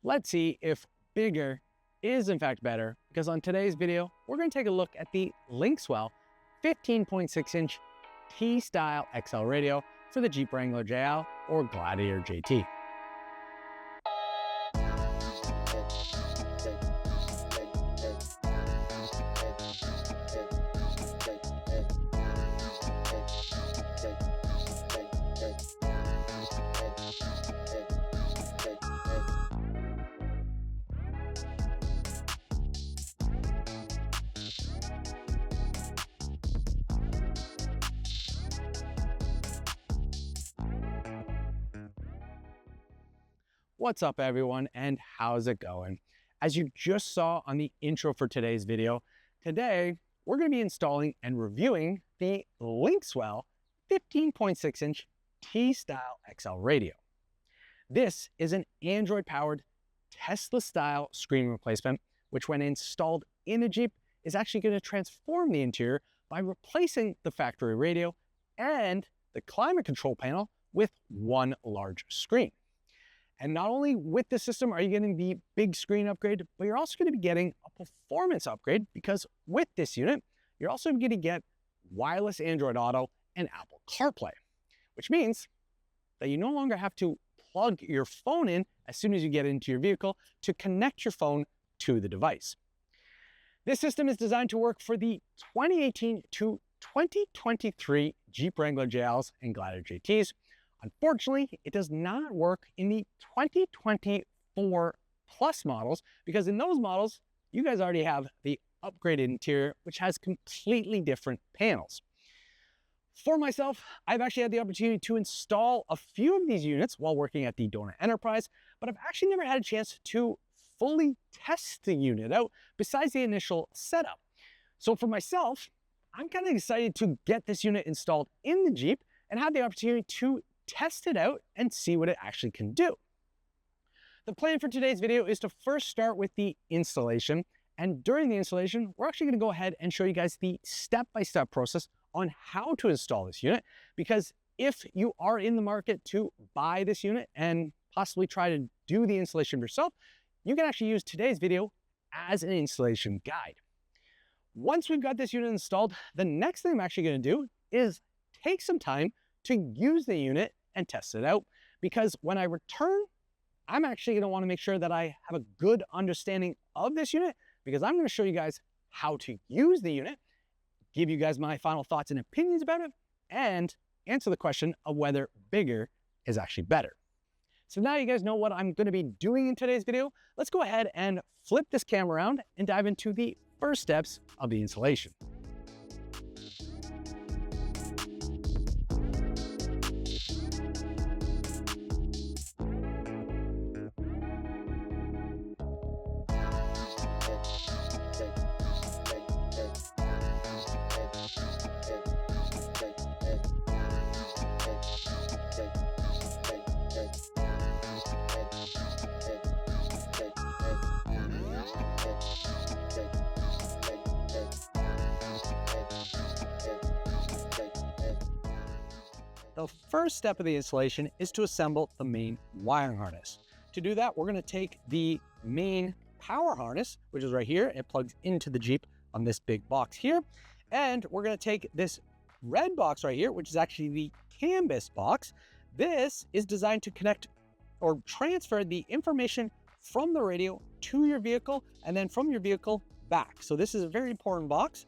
Let's see if bigger is in fact better, because on today's video, we're going to take a look at the Linkswell 15.6-inch T-Style XL radio for the Jeep Wrangler JL or Gladiator JT. What's up everyone, and how's it going? As you just saw on the intro for today's video, today we're going to be installing and reviewing the Linkswell 15.6-inch T-Style XL radio. This is an Android-powered Tesla-style screen replacement, which when installed in a Jeep is actually going to transform the interior by replacing the factory radio and the climate control panel with one large screen. And not only with the system are you getting the big screen upgrade, but you're also going to be getting a performance upgrade, because with this unit, you're also going to get wireless Android Auto and Apple CarPlay, which means that you no longer have to plug your phone in as soon as you get into your vehicle to connect your phone to the device. This system is designed to work for the 2018 to 2023 Jeep Wrangler JLs and Gladiator JTs. Unfortunately, it does not work in the 2024 Plus models, because in those models, you guys already have the upgraded interior, which has completely different panels. For myself, I've actually had the opportunity to install a few of these units while working at the Donut Enterprise, but I've actually never had a chance to fully test the unit out besides the initial setup. So for myself, I'm kind of excited to get this unit installed in the Jeep and have the opportunity to test it out and see what it actually can do. The plan for today's video is to first start with the installation, and during the installation, we're actually going to go ahead and show you guys the step-by-step process on how to install this unit, because if you are in the market to buy this unit and possibly try to do the installation yourself, you can actually use today's video as an installation guide. Once we've got this unit installed, the next thing I'm actually going to do is take some time to use the unit and test it out, because when I return, I'm actually going to want to make sure that I have a good understanding of this unit, because I'm going to show you guys how to use the unit, give you guys my final thoughts and opinions about it, and answer the question of whether bigger is actually better. So now you guys know what I'm going to be doing in today's video. Let's go ahead and flip this camera around and dive into the first steps of the installation. The first step of the installation is to assemble the main wiring harness. To do that, we're going to take the main power harness, which is right here. It plugs into the Jeep on this big box here. And we're going to take this red box right here, which is actually the canvas box. This is designed to connect or transfer the information from the radio to your vehicle and then from your vehicle back. So this is a very important box.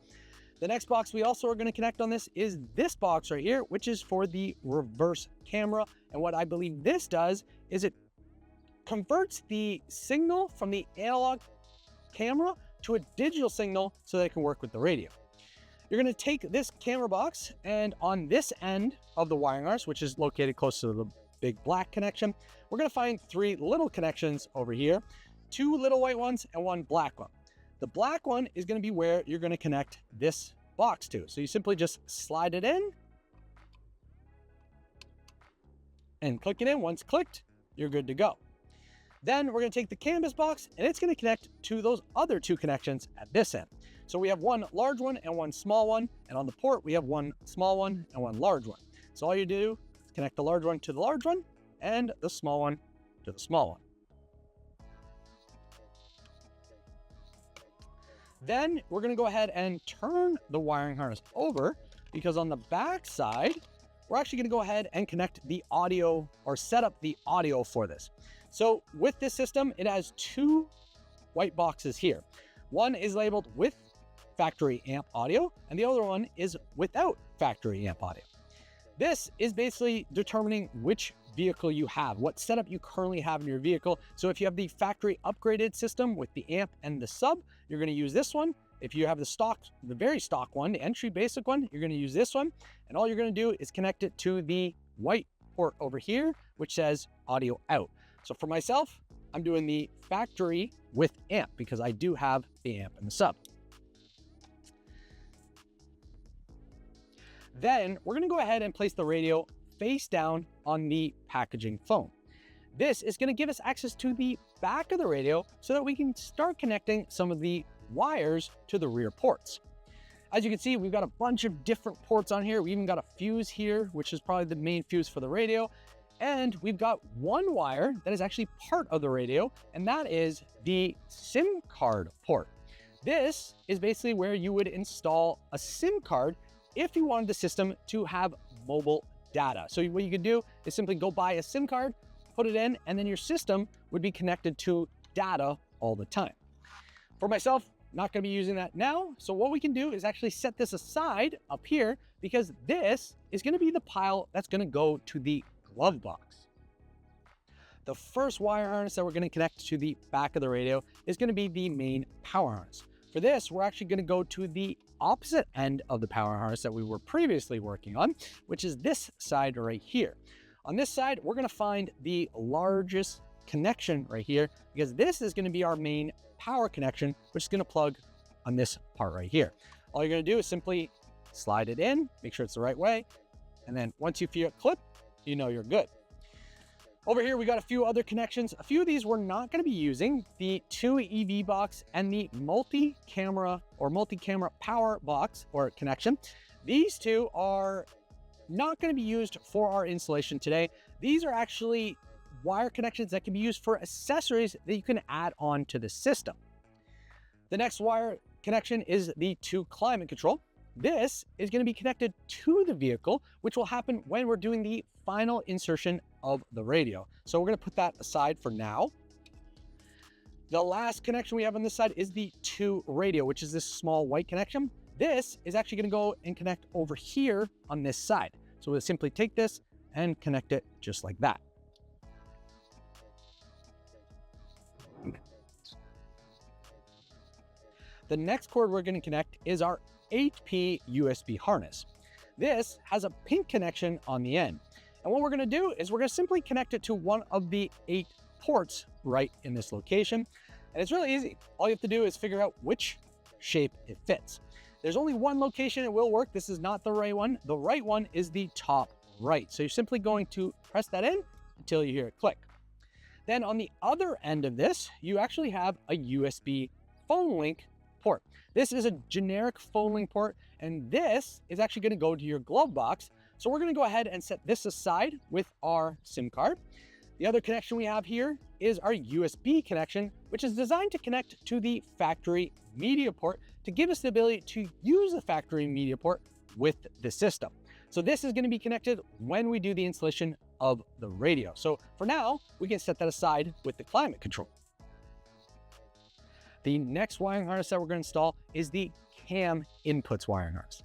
The next box we also are going to connect on this is this box right here, which is for the reverse camera. And what I believe this does is it converts the signal from the analog camera to a digital signal so that it can work with the radio. You're going to take this camera box, and on this end of the wiring harness, which is located close to the big black connection, we're going to find three little connections over here, two little white ones and one black one. The black one is going to be where you're going to connect this box to. So you simply just slide it in and click it in. Once clicked, you're good to go. Then we're going to take the canvas box and it's going to connect to those other two connections at this end. So we have one large one and one small one. And on the port, we have one small one and one large one. So all you do is connect the large one to the large one and the small one to the small one. Then we're gonna go ahead and turn the wiring harness over, because on the back side, we're actually gonna go ahead and connect the audio, or set up the audio for this. So with this system, it has two white boxes here. One is labeled with factory amp audio, and the other one is without factory amp audio. This is basically determining which vehicle you have, what setup you currently have in your vehicle. So if you have the factory upgraded system with the amp and the sub, you're going to use this one. If you have the stock, the very stock one, the entry basic one, you're going to use this one. And all you're going to do is connect it to the white port over here, which says audio out. So for myself, I'm doing the factory with amp because I do have the amp and the sub. Then we're going to go ahead and place the radio face down on the packaging foam. This is going to give us access to the back of the radio so that we can start connecting some of the wires to the rear ports. As you can see, we've got a bunch of different ports on here. We even got a fuse here, which is probably the main fuse for the radio. And we've got one wire that is actually part of the radio, and that is the SIM card port. This is basically where you would install a SIM card if you wanted the system to have mobile data. So what you could do is simply go buy a SIM card, put it in, and then your system would be connected to data all the time. For myself, not going to be using that now. So what we can do is actually set this aside up here, because this is going to be the pile that's going to go to the glove box. The first wire harness that we're going to connect to the back of the radio is going to be the main power harness. For this, we're actually going to go to the opposite end of the power harness that we were previously working on, which is this side right here. On this side, we're going to find the largest connection right here, because this is going to be our main power connection, which is going to plug on this part right here. All you're going to do is simply slide it in, make sure it's the right way, and then once you feel it clip, you know you're good. Over here, we got a few other connections. A few of these we're not going to be using. The 2 EV box and the multi-camera power box or connection. These two are not going to be used for our installation today. These are actually wire connections that can be used for accessories that you can add on to the system. The next wire connection is the 2 climate control. This is going to be connected to the vehicle, which will happen when we're doing the final insertion of the radio. So we're going to put that aside for now. The last connection we have on this side is the 2 radio, which is this small white connection. This is actually going to go and connect over here on this side. So we'll simply take this and connect it just like that. The next cord we're going to connect is our 8P USB harness. This has a pink connection on the end. And what we're going to do is we're going to simply connect it to one of the 8 ports right in this location. And it's really easy. All you have to do is figure out which shape it fits. There's only one location it will work. This is not the right one. The right one is the top right. So you're simply going to press that in until you hear it click. Then on the other end of this, you actually have a USB phone link port. This is a generic phone link port, and this is actually going to go to your glove box. So we're going to go ahead and set this aside with our SIM card. The other connection we have here is our USB connection, which is designed to connect to the factory media port to give us the ability to use the factory media port with the system. So this is going to be connected when we do the installation of the radio. So for now, we can set that aside with the climate control. The next wiring harness that we're going to install is the cam inputs wiring harness.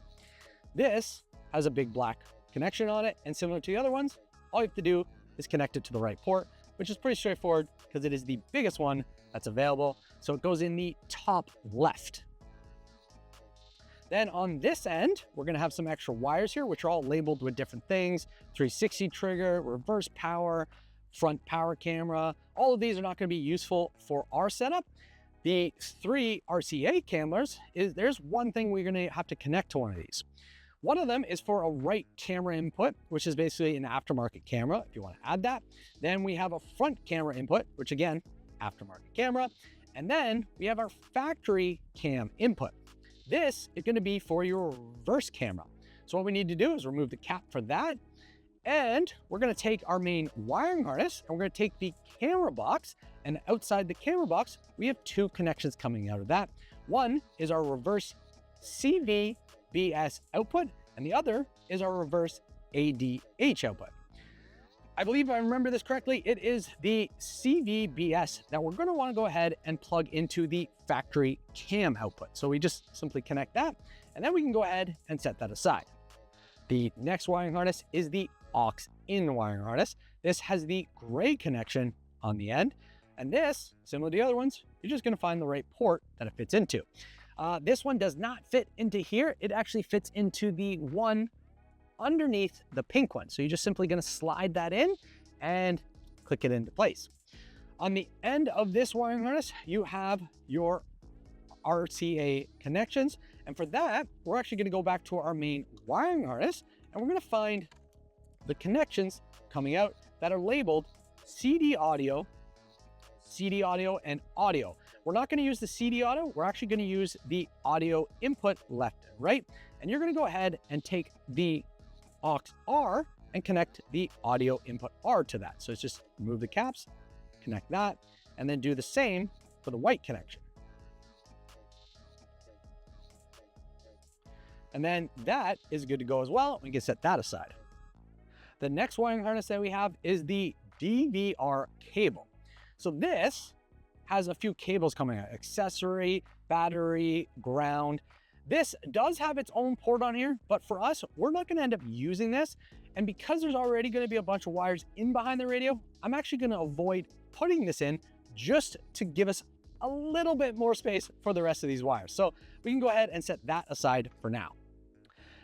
This has a big black connection on it, and similar to the other ones, all you have to do is connect it to the right port, which is pretty straightforward because it is the biggest one that's available. So it goes in the top left. Then on this end, we're going to have some extra wires here, which are all labeled with different things: 360 trigger, reverse power, front power camera. All of these are not going to be useful for our setup. The 3 RCA cameras, there's one thing we're going to have to connect to one of these. One of them is for a right camera input, which is basically an aftermarket camera, if you want to add that. Then we have a front camera input, which again, aftermarket camera. And then we have our factory cam input. This is going to be for your reverse camera. So what we need to do is remove the cap for that. And we're going to take our main wiring harness and we're going to take the camera box, and outside the camera box, we have 2 connections coming out of that. One is our reverse CVBS output, and the other is our reverse ADH output. I believe if I remember this correctly, it is the CVBS that we're going to want to go ahead and plug into the factory cam output. So we just simply connect that, and then we can go ahead and set that aside. The next wiring harness is the aux-in wiring harness. This has the gray connection on the end, and this, similar to the other ones, you're just going to find the right port that it fits into. This one does not fit into here. It actually fits into the one underneath the pink one. So you're just simply going to slide that in and click it into place. On the end of this wiring harness, you have your RCA connections. And for that, we're actually going to go back to our main wiring harness, and we're going to find the connections coming out that are labeled CD audio, and audio. We're not going to use the CD audio. We're actually going to use the audio input left and right. And you're going to go ahead and take the aux R and connect the audio input R to that. So it's just remove the caps, connect that, and then do the same for the white connection. And then that is good to go as well. We can set that aside. The next wiring harness that we have is the DVR cable. So this has a few cables coming out: accessory, battery, ground. This does have its own port on here, but for us, we're not going to end up using this. And because there's already going to be a bunch of wires in behind the radio, I'm actually going to avoid putting this in just to give us a little bit more space for the rest of these wires. So we can go ahead and set that aside for now.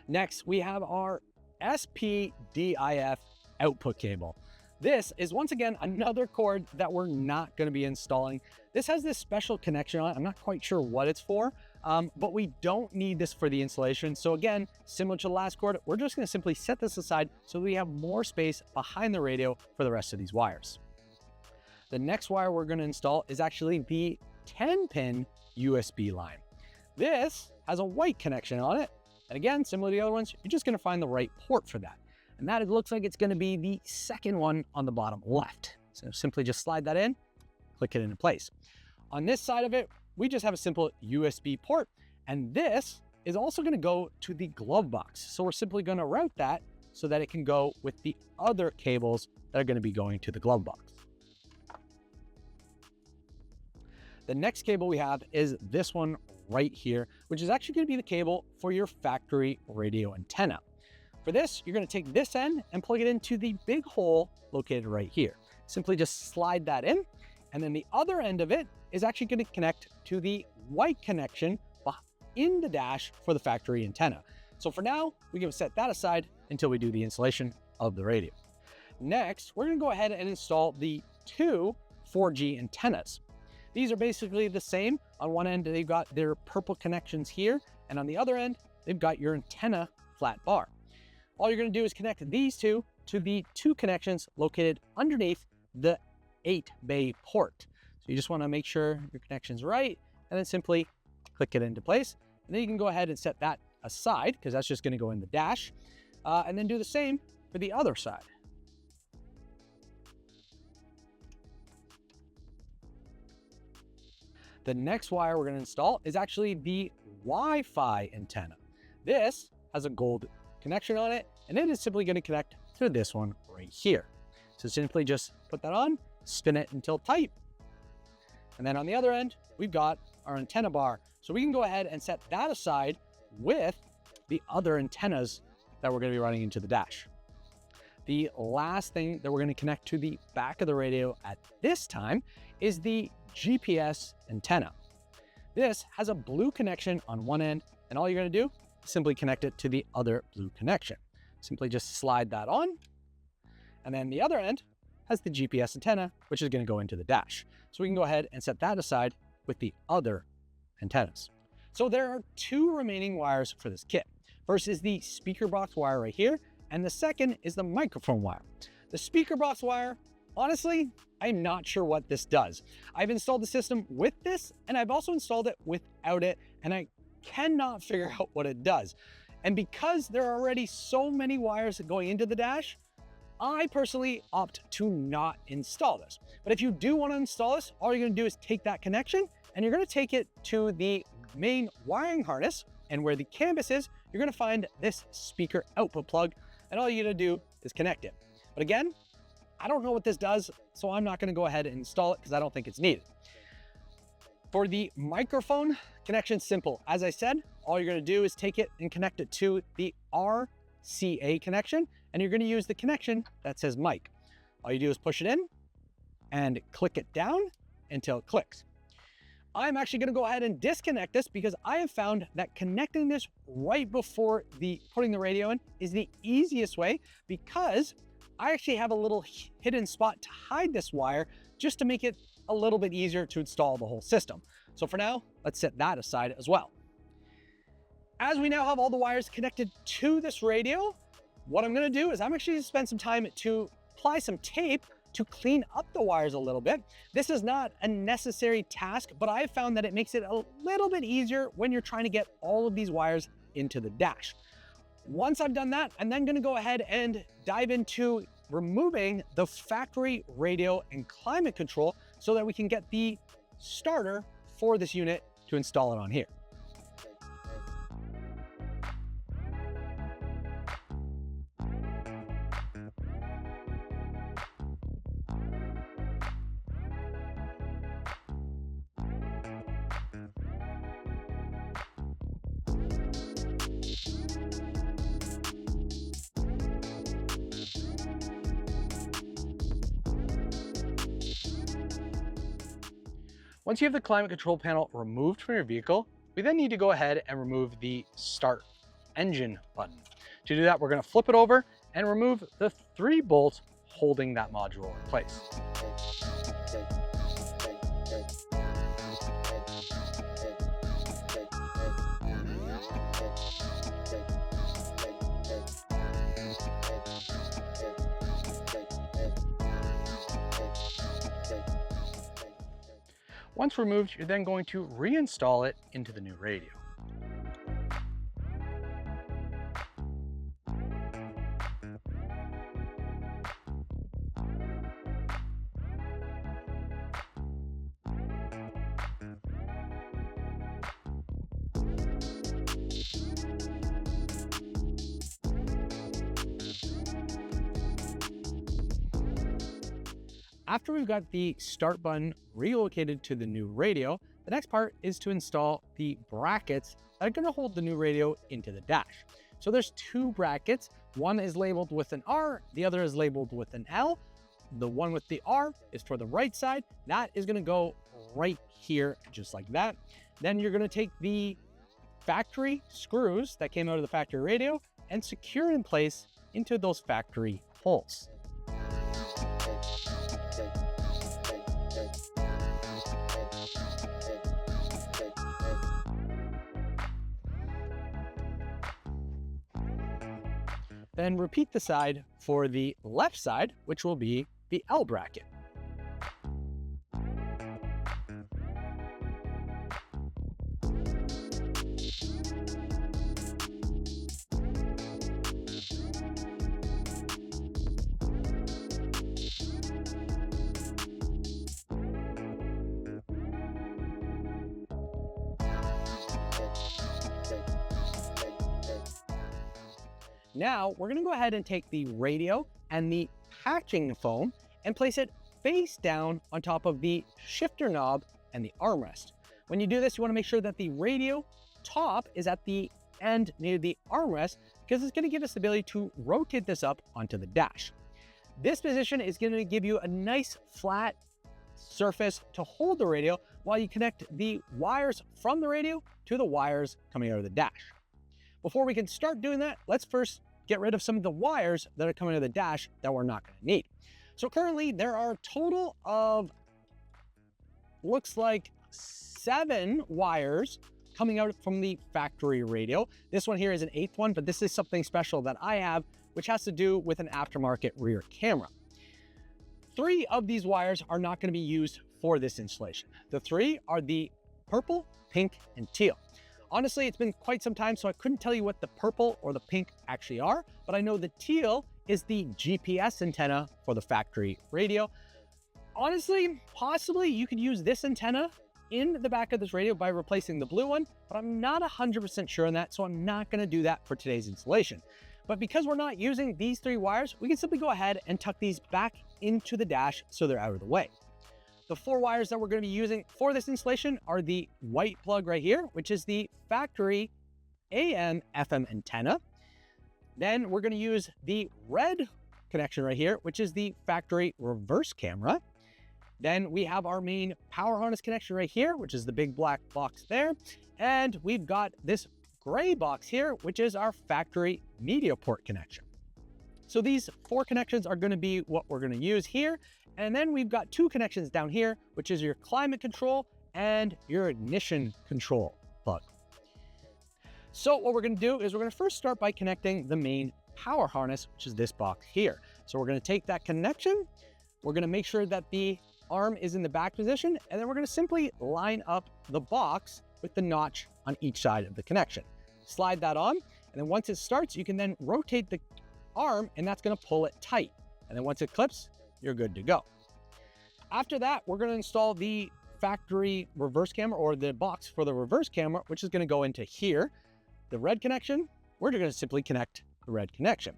Next, we have our SPDIF output cable. This is once again another cord that we're not going to be installing. This has this special connection on it. I'm not quite sure what it's for, but we don't need this for the installation. So again, similar to the last cord, we're just going to simply set this aside so we have more space behind the radio for the rest of these wires. The next wire we're going to install is actually the 10-pin USB line. This has a white connection on it. And again, similar to the other ones, you're just going to find the right port for that. And that, it looks like it's going to be the second one on the bottom left. So simply just slide that in, click it into place. On this side of it, we just have a simple USB port, and this is also going to go to the glove box. So we're simply going to route that so that it can go with the other cables that are going to be going to the glove box. The next cable we have is this one right here, which is actually going to be the cable for your factory radio antenna. For this, you're going to take this end and plug it into the big hole located right here. Simply just slide that in, and then the other end of it is actually going to connect to the white connection in the dash for the factory antenna. So for now, we can set that aside until we do the installation of the radio. Next, we're going to go ahead and install the two 4G antennas. These are basically the same. On one end, they've got their purple connections here, and on the other end, they've got your antenna flat bar. All you're going to do is connect these two to the two connections located underneath the 8-bay port. So you just want to make sure your connection's right, and then simply click it into place. And then you can go ahead and set that aside, because that's just going to go in the dash, and then do the same for the other side. The next wire we're going to install is actually the Wi-Fi antenna. This has a gold connection on it, and it is simply going to connect to this one right here. So simply just put that on, spin it until tight, and then on the other end, we've got our antenna bar. So we can go ahead and set that aside with the other antennas that we're going to be running into the dash. The last thing that we're going to connect to the back of the radio at this time is the GPS antenna. This has a blue connection on one end, and all you're going to do is simply connect it to the other blue connection. Simply just slide that on, and then the other end has the GPS antenna, which is going to go into the dash. So we can go ahead and set that aside with the other antennas. So there are two remaining wires for this kit. First is the speaker box wire right here, and the second is the microphone wire. The speaker box wire, honestly, I'm not sure what this does. I've installed the system with this, and I've also installed it without it, and I cannot figure out what it does. And because there are already so many wires going into the dash, I personally opt to not install this. But if you do want to install this, all you're going to do is take that connection, and you're going to take it to the main wiring harness, and where the canvas is, you're gonna find this speaker output plug, and all you gotta do is connect it. But again, I don't know what this does, so I'm not gonna go ahead and install it because I don't think it's needed. For the microphone connection, simple. As I said, all you're gonna do is take it and connect it to the RCA connection, and you're gonna use the connection that says mic. All you do is push it in and click it down until it clicks. I'm actually gonna go ahead and disconnect this because I have found that connecting this right before putting the radio in is the easiest way, because I actually have a little hidden spot to hide this wire just to make it a little bit easier to install the whole system. So for now, let's set that aside as well. As we now have all the wires connected to this radio, what I'm gonna do is I'm actually gonna spend some time to apply some tape to clean up the wires a little bit. This is not a necessary task, but I've found that it makes it a little bit easier when you're trying to get all of these wires into the dash. Once I've done that, I'm then gonna go ahead and dive into removing the factory radio and climate control so that we can get the starter for this unit to install it on here. Once you have the climate control panel removed from your vehicle, we then need to go ahead and remove the start engine button. To do that, we're going to flip it over and remove the 3 bolts holding that module in place. Once removed, you're then going to reinstall it into the new radio. After we've got the start button relocated to the new radio, the next part is to install the brackets that are going to hold the new radio into the dash. So there's 2 brackets. One is labeled with an R, the other is labeled with an L. The one with the R is for the right side. That is going to go right here, just like that. Then you're going to take the factory screws that came out of the factory radio and secure it in place into those factory holes. Then repeat the side for the left side, which will be the L bracket. Now we're going to go ahead and take the radio and the hatching foam and place it face down on top of the shifter knob and the armrest. When you do this, you want to make sure that the radio top is at the end near the armrest, because it's going to give us the ability to rotate this up onto the dash. This position is going to give you a nice flat surface to hold the radio while you connect the wires from the radio to the wires coming out of the dash. Before we can start doing that, let's first get rid of some of the wires that are coming out of the dash that we're not going to need. So currently there are a total of, looks like 7 wires coming out from the factory radio. This one here is an 8th one, but this is something special that I have, which has to do with an aftermarket rear camera. 3 of these wires are not going to be used for this installation. The 3 are the purple, pink, and teal. Honestly, it's been quite some time, so I couldn't tell you what the purple or the pink actually are, but I know the teal is the GPS antenna for the factory radio. Honestly, possibly you could use this antenna in the back of this radio by replacing the blue one, but I'm not 100% sure on that, so I'm not going to do that for today's installation. But because we're not using these 3 wires, we can simply go ahead and tuck these back into the dash so they're out of the way. The 4 wires that we're going to be using for this installation are the white plug right here, which is the factory AM/FM antenna. Then we're going to use the red connection right here, which is the factory reverse camera. Then we have our main power harness connection right here, which is the big black box there. And we've got this gray box here, which is our factory media port connection. So these 4 connections are going to be what we're going to use here. And then we've got 2 connections down here, which is your climate control and your ignition control plug. So what we're going to do is we're going to first start by connecting the main power harness, which is this box here. So we're going to take that connection, we're going to make sure that the arm is in the back position, and then we're going to simply line up the box with the notch on each side of the connection. Slide that on, and then once it starts, you can then rotate the arm, and that's going to pull it tight. And then once it clips, you're good to go. After that, we're going to install the factory reverse camera, or the box for the reverse camera, which is going to go into here. The red connection, we're going to simply connect the red connection.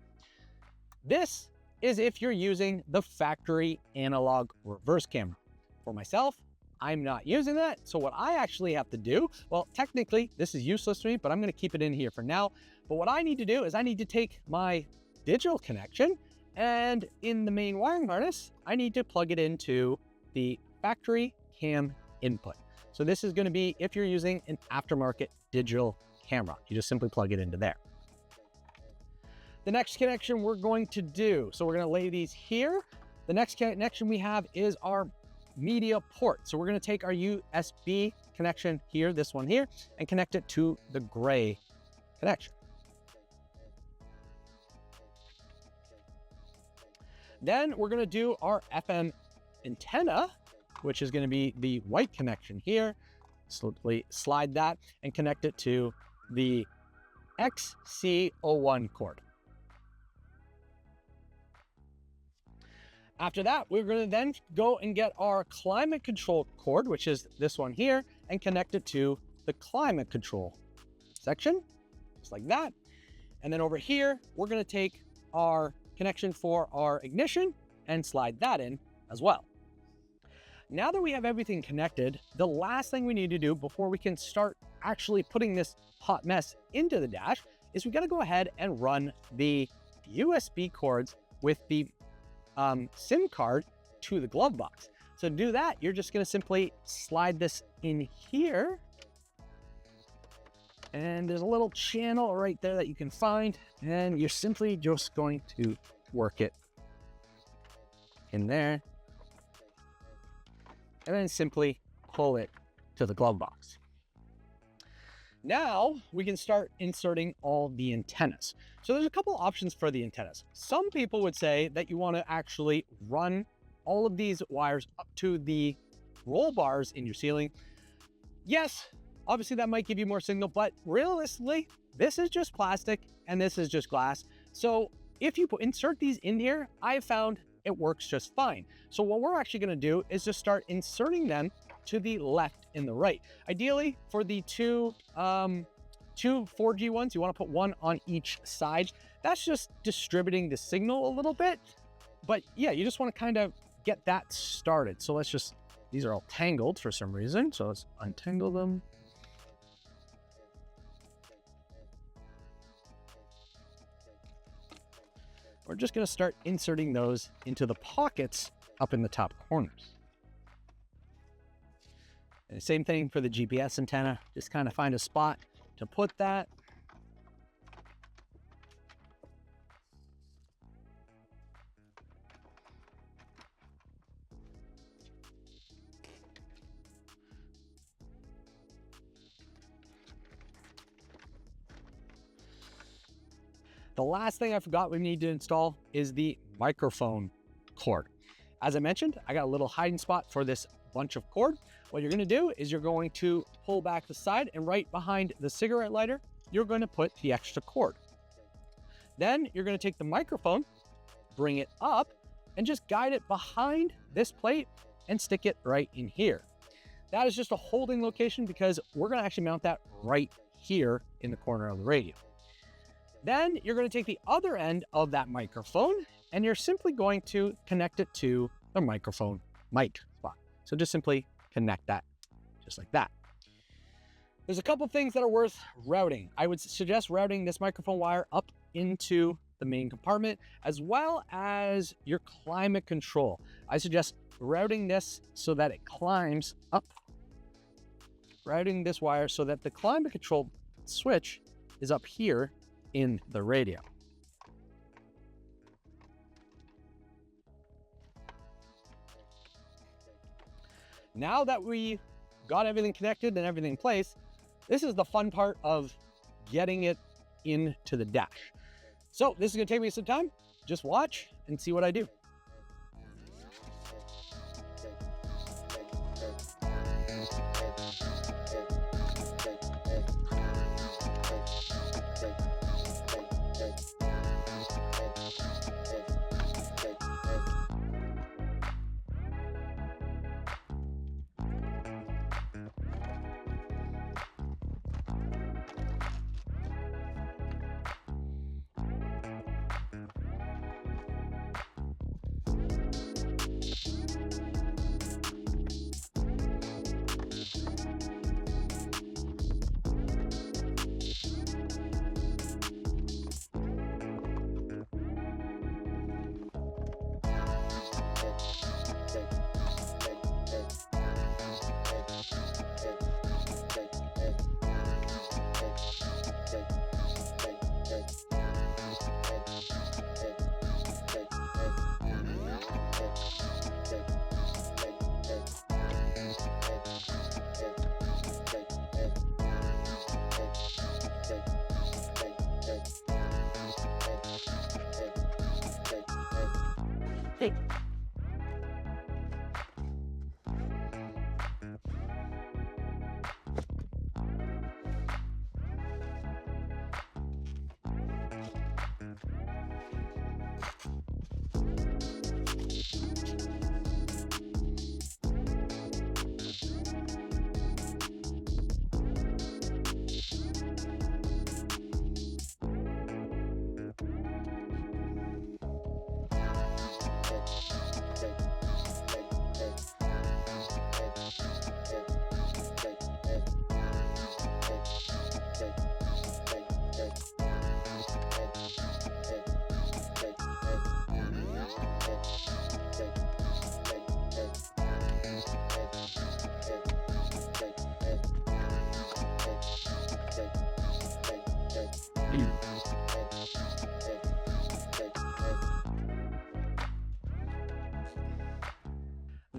This is if you're using the factory analog reverse camera. For myself, I'm not using that. So what I actually have to do, well, technically this is useless to me, but I'm going to keep it in here for now. But what I need to do is I need to take my digital connection, and in the main wiring harness, I need to plug it into the factory cam input. So this is going to be if you're using an aftermarket digital camera, you just simply plug it into there. The next connection we're going to do, so we're going to lay these here. The next connection we have is our media port. So we're going to take our USB connection here, this one here, and connect it to the gray connection. Then we're going to do our FM antenna, which is going to be the white connection here. Slowly slide that and connect it to the XC01 cord. After that, we're going to then go and get our climate control cord, which is this one here, and connect it to the climate control section, just like that. And then over here, we're going to take our connection for our ignition and slide that in as well. Now that we have everything connected, the last thing we need to do before we can start actually putting this hot mess into the dash is we got to go ahead and run the USB cords with the SIM card to the glove box. So to do that, you're just going to simply slide this in here. And there's a little channel right there that you can find, and you're simply just going to work it in there. And then simply pull it to the glove box. Now we can start inserting all the antennas. So there's a couple options for the antennas. Some people would say that you want to actually run all of these wires up to the roll bars in your ceiling. Yes, obviously that might give you more signal, but realistically, this is just plastic and this is just glass. So if you insert these in here, I found it works just fine. So what we're actually going to do is just start inserting them to the left and the right. Ideally, for the two 4G ones, you want to put one on each side. That's just distributing the signal a little bit. But yeah, you just want to kind of get that started. So let's just, these are all tangled for some reason. So let's untangle them. We're just going to start inserting those into the pockets up in the top corners. And the same thing for the GPS antenna. Just kind of find a spot to put that. The last thing I forgot we need to install is the microphone cord. As I mentioned, I got a little hiding spot for this bunch of cord. What you're going to do is you're going to pull back the side, and right behind the cigarette lighter, you're going to put the extra cord. Then you're going to take the microphone, bring it up, and just guide it behind this plate and stick it right in here. that is just a holding location because we're going to actually mount that right here in the corner of the radio. Then you're going to take the other end of that microphone and you're simply going to connect it to the microphone mic spot. So just simply connect that just like that. There's a couple things that are worth routing. I would suggest routing this microphone wire up into the main compartment, as well as your climate control. I suggest routing this so that it climbs up, routing this wire so that the climate control switch is up here in the radio. Now that we got everything connected and everything in place, this is the fun part of getting it into the dash. So this is gonna take me some time. Just watch and see what I do. Hey.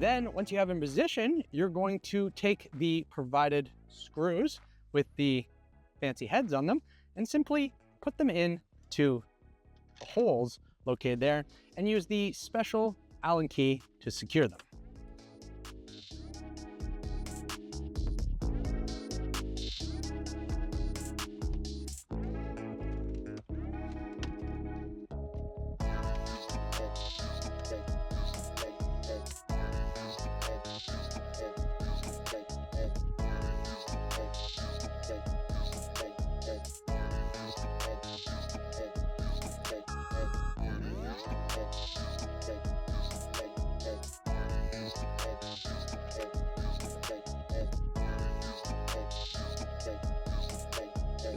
Then once you have in position, you're going to take the provided screws with the fancy heads on them and simply put them into the holes located there and use the special Allen key to secure them.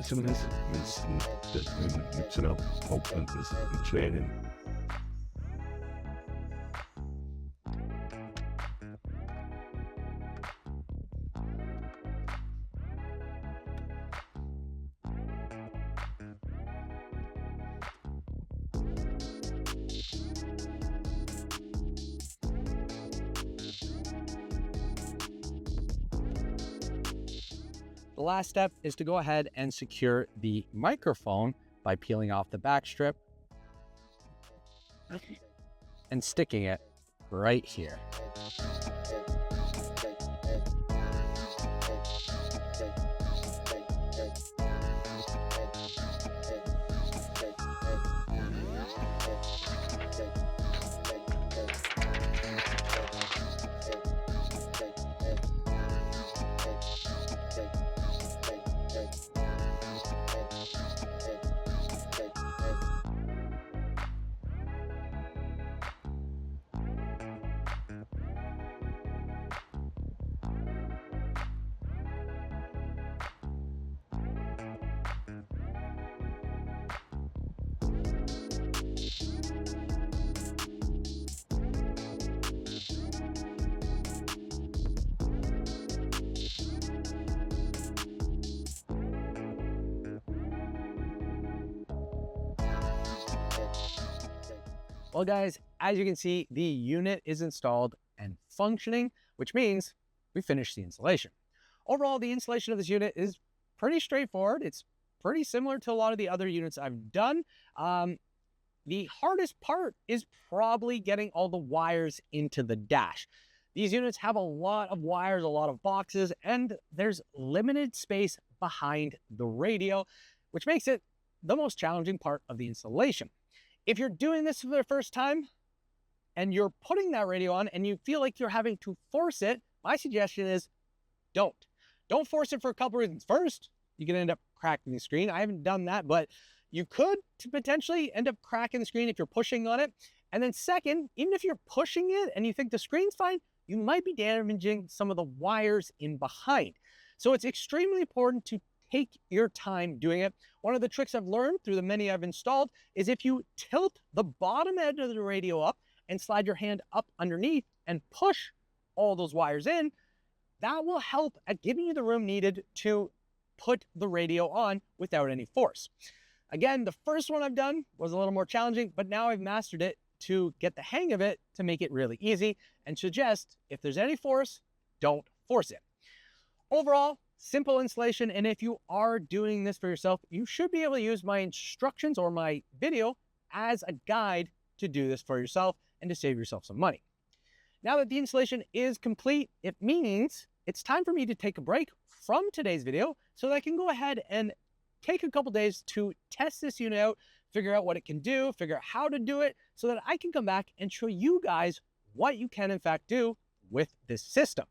Zumindest mit so einer Hauptwand mit Schwänen. The last step is to go ahead and secure the microphone by peeling off the back strip and sticking it right here. Well, guys, as you can see, the unit is installed and functioning, which means we finished the installation. Overall, the installation of this unit is pretty straightforward. It's pretty similar to a lot of the other units I've done. The hardest part is probably getting all the wires into the dash. These units have a lot of wires, a lot of boxes, and there's limited space behind the radio, which makes it the most challenging part of the installation. If you're doing this for the first time and you're putting that radio on and you feel like you're having to force it, my suggestion is don't. Don't force it for a couple reasons. First, you can end up cracking the screen. I haven't done that, but you could potentially end up cracking the screen if you're pushing on it. And then second, even if you're pushing it and you think the screen's fine, you might be damaging some of the wires in behind. So it's extremely important to take your time doing it. One of the tricks I've learned through the many I've installed is if you tilt the bottom edge of the radio up and slide your hand up underneath and push all those wires in, that will help at giving you the room needed to put the radio on without any force. Again, the first one I've done was a little more challenging, but now I've mastered it to get the hang of it to make it really easy, and suggest if there's any force, don't force it. Overall, simple installation, and if you are doing this for yourself, you should be able to use my instructions or my video as a guide to do this for yourself and to save yourself some money. Now that the installation is complete, it means it's time for me to take a break from today's video so that I can go ahead and take a couple days to test this unit out, figure out what it can do, figure out how to do it, so that I can come back and show you guys what you can in fact do with this system.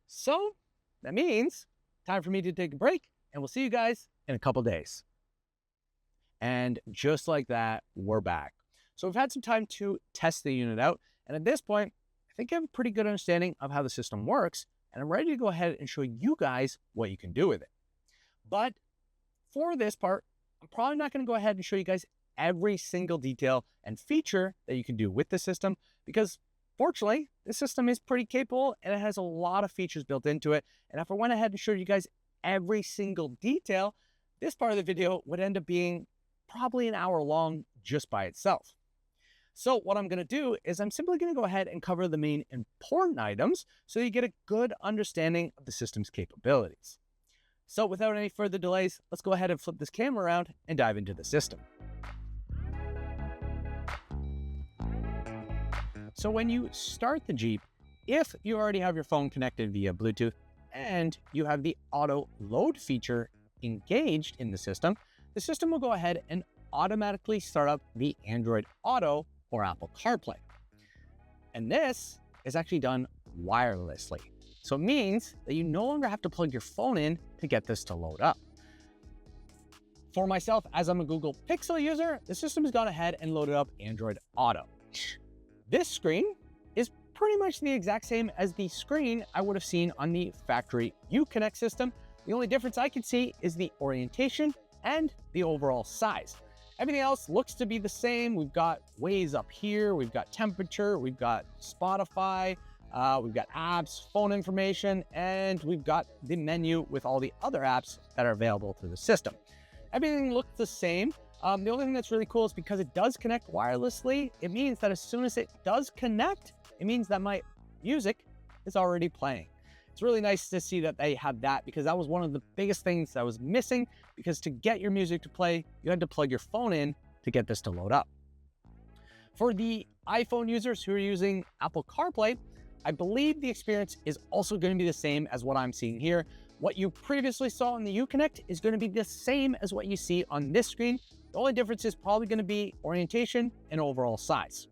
So that means time for me to take a break, and we'll see you guys in a couple days. And just like that, we're back. So we've had some time to test the unit out, and at this point, I think I have a pretty good understanding of how the system works, and I'm ready to go ahead and show you guys what you can do with it. But for this part, I'm probably not going to go ahead and show you guys every single detail and feature that you can do with the system, because fortunately, this system is pretty capable and it has a lot of features built into it. And if I went ahead and showed you guys every single detail, this part of the video would end up being probably an hour long just by itself. So what I'm going to do is I'm simply going to go ahead and cover the main important items so you get a good understanding of the system's capabilities. So without any further delays, let's go ahead and flip this camera around and dive into the system. So when you start the Jeep, if you already have your phone connected via Bluetooth and you have the auto load feature engaged in the system will go ahead and automatically start up the Android Auto or Apple CarPlay. And this is actually done wirelessly. So it means that you no longer have to plug your phone in to get this to load up. For myself, as I'm a Google Pixel user, the system has gone ahead and loaded up Android Auto. This screen is pretty much the exact same as the screen I would have seen on the factory Uconnect system. The only difference I can see is the orientation and the overall size. Everything else looks to be the same. We've got Waze up here, we've got temperature, we've got Spotify, we've got apps, phone information, and we've got the menu with all the other apps that are available through the system. Everything looks the same. The only thing that's really cool is because it does connect wirelessly, it means that as soon as it does connect, it means that my music is already playing. It's really nice to see that they have that, because that was one of the biggest things that was missing, because to get your music to play, you had to plug your phone in to get this to load up. For the iPhone users who are using Apple CarPlay, I believe the experience is also going to be the same as what I'm seeing here. What you previously saw on the Uconnect is going to be the same as what you see on this screen. The only difference is probably going to be orientation and overall size.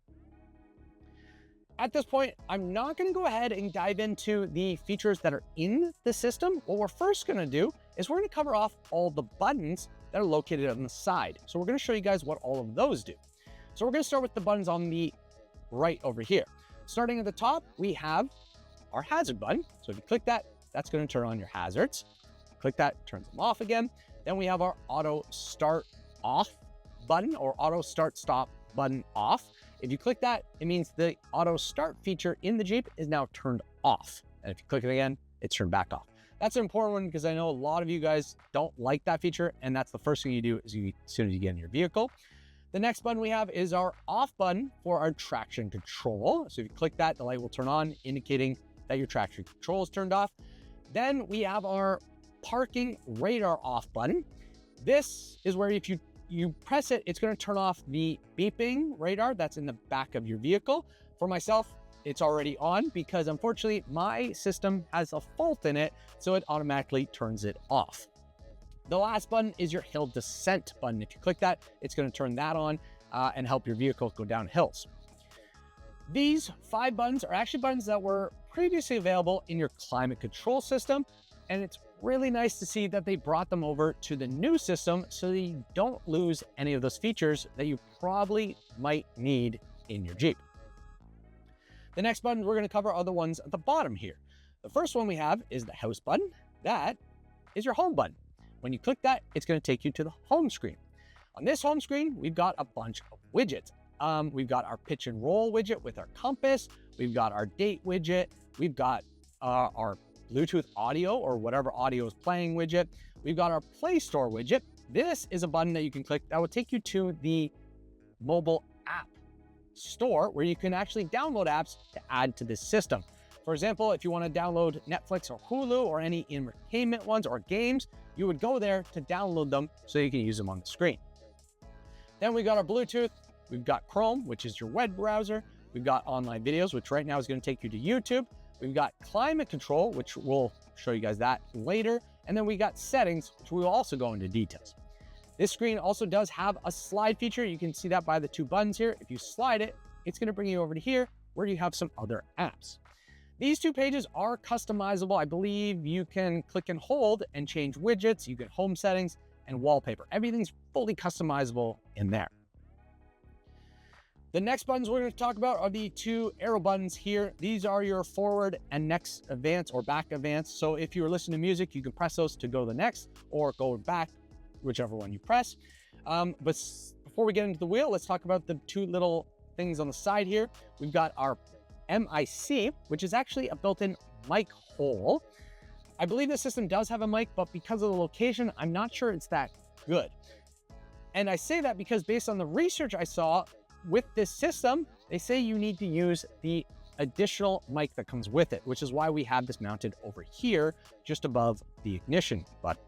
At this point, I'm not going to go ahead and dive into the features that are in the system. What we're first going to do is we're going to cover off all the buttons that are located on the side. So we're going to show you guys what all of those do. So we're going to start with the buttons on the right over here. Starting at the top, we have our hazard button. So if you click that, that's going to turn on your hazards. Click that, turns them off again. Then we have our auto start off button, or auto start stop button off. If you click that, it means the auto start feature in the Jeep is now turned off. And if you click it again, it's turned back off. That's an important one because I know a lot of you guys don't like that feature, and that's the first thing you do as soon as you get in your vehicle. The next button we have is our off button for our traction control. So if you click that, the light will turn on, indicating that your traction control is turned off. Then we have our parking radar off button. This is where if you press it, it's going to turn off the beeping radar that's in the back of your vehicle. For myself, it's already on because unfortunately my system has a fault in it, so it automatically turns it off. The last button is your hill descent button. If you click that, it's going to turn that on and help your vehicle go down hills. These 5 buttons are actually buttons that were previously available in your climate control system, and it's really nice to see that they brought them over to the new system so that you don't lose any of those features that you probably might need in your Jeep. The next buttons we're going to cover are the ones at the bottom here. The first one we have is the house button. That is your home button. When you click that, it's going to take you to the home screen. On this home screen, we've got a bunch of widgets. We've got our pitch and roll widget with our compass. We've got our date widget. We've got our Bluetooth audio or whatever audio is playing widget. We've got our Play Store widget. This is a button that you can click that will take you to the mobile app store where you can actually download apps to add to this system. For example, if you want to download Netflix or Hulu or any entertainment ones or games, you would go there to download them so you can use them on the screen. Then we got our Bluetooth. We've got Chrome, which is your web browser. We've got online videos, which right now is going to take you to YouTube. We've got climate control, which we'll show you guys that later. And then we got settings, which we will also go into details. This screen also does have a slide feature. You can see that by the 2 buttons here. If you slide it, it's going to bring you over to here where you have some other apps. These 2 pages are customizable. I believe you can click and hold and change widgets. You get home settings and wallpaper. Everything's fully customizable in there. The next buttons we're going to talk about are the 2 arrow buttons here. These are your forward and next advance or back advance. So if you're listening to music, you can press those to go to the next or go back, whichever one you press. But before we get into the wheel, let's talk about the 2 little things on the side here. We've got our MIC, which is actually a built-in mic hole. I believe the system does have a mic, but because of the location, I'm not sure it's that good. And I say that because based on the research I saw with this system, they say you need to use the additional mic that comes with it, which is why we have this mounted over here, just above the ignition button.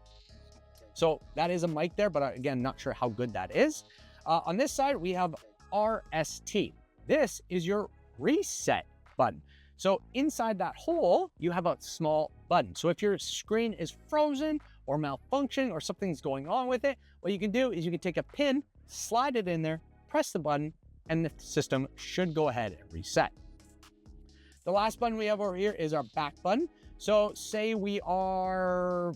So that is a mic there, but again, not sure how good that is. On this side, we have RST. This is your reset button. So inside that hole, you have a small button. So if your screen is frozen or malfunctioning or something's going on with it, what you can do is you can take a pin, slide it in there, press the button, and the system should go ahead and reset. The last button we have over here is our back button. So say we are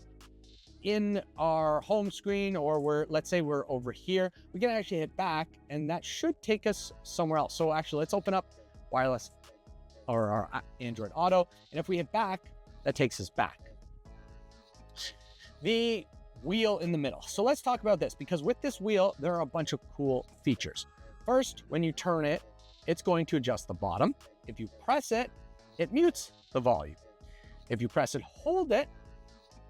in our home screen or let's say we're over here, we can actually hit back and that should take us somewhere else. So actually let's open up wireless or our Android Auto. And if we hit back, that takes us back. The wheel in the middle. So let's talk about this because with this wheel, there are a bunch of cool features. First, when you turn it, it's going to adjust the bottom. If you press it, it mutes the volume. If you press and hold it,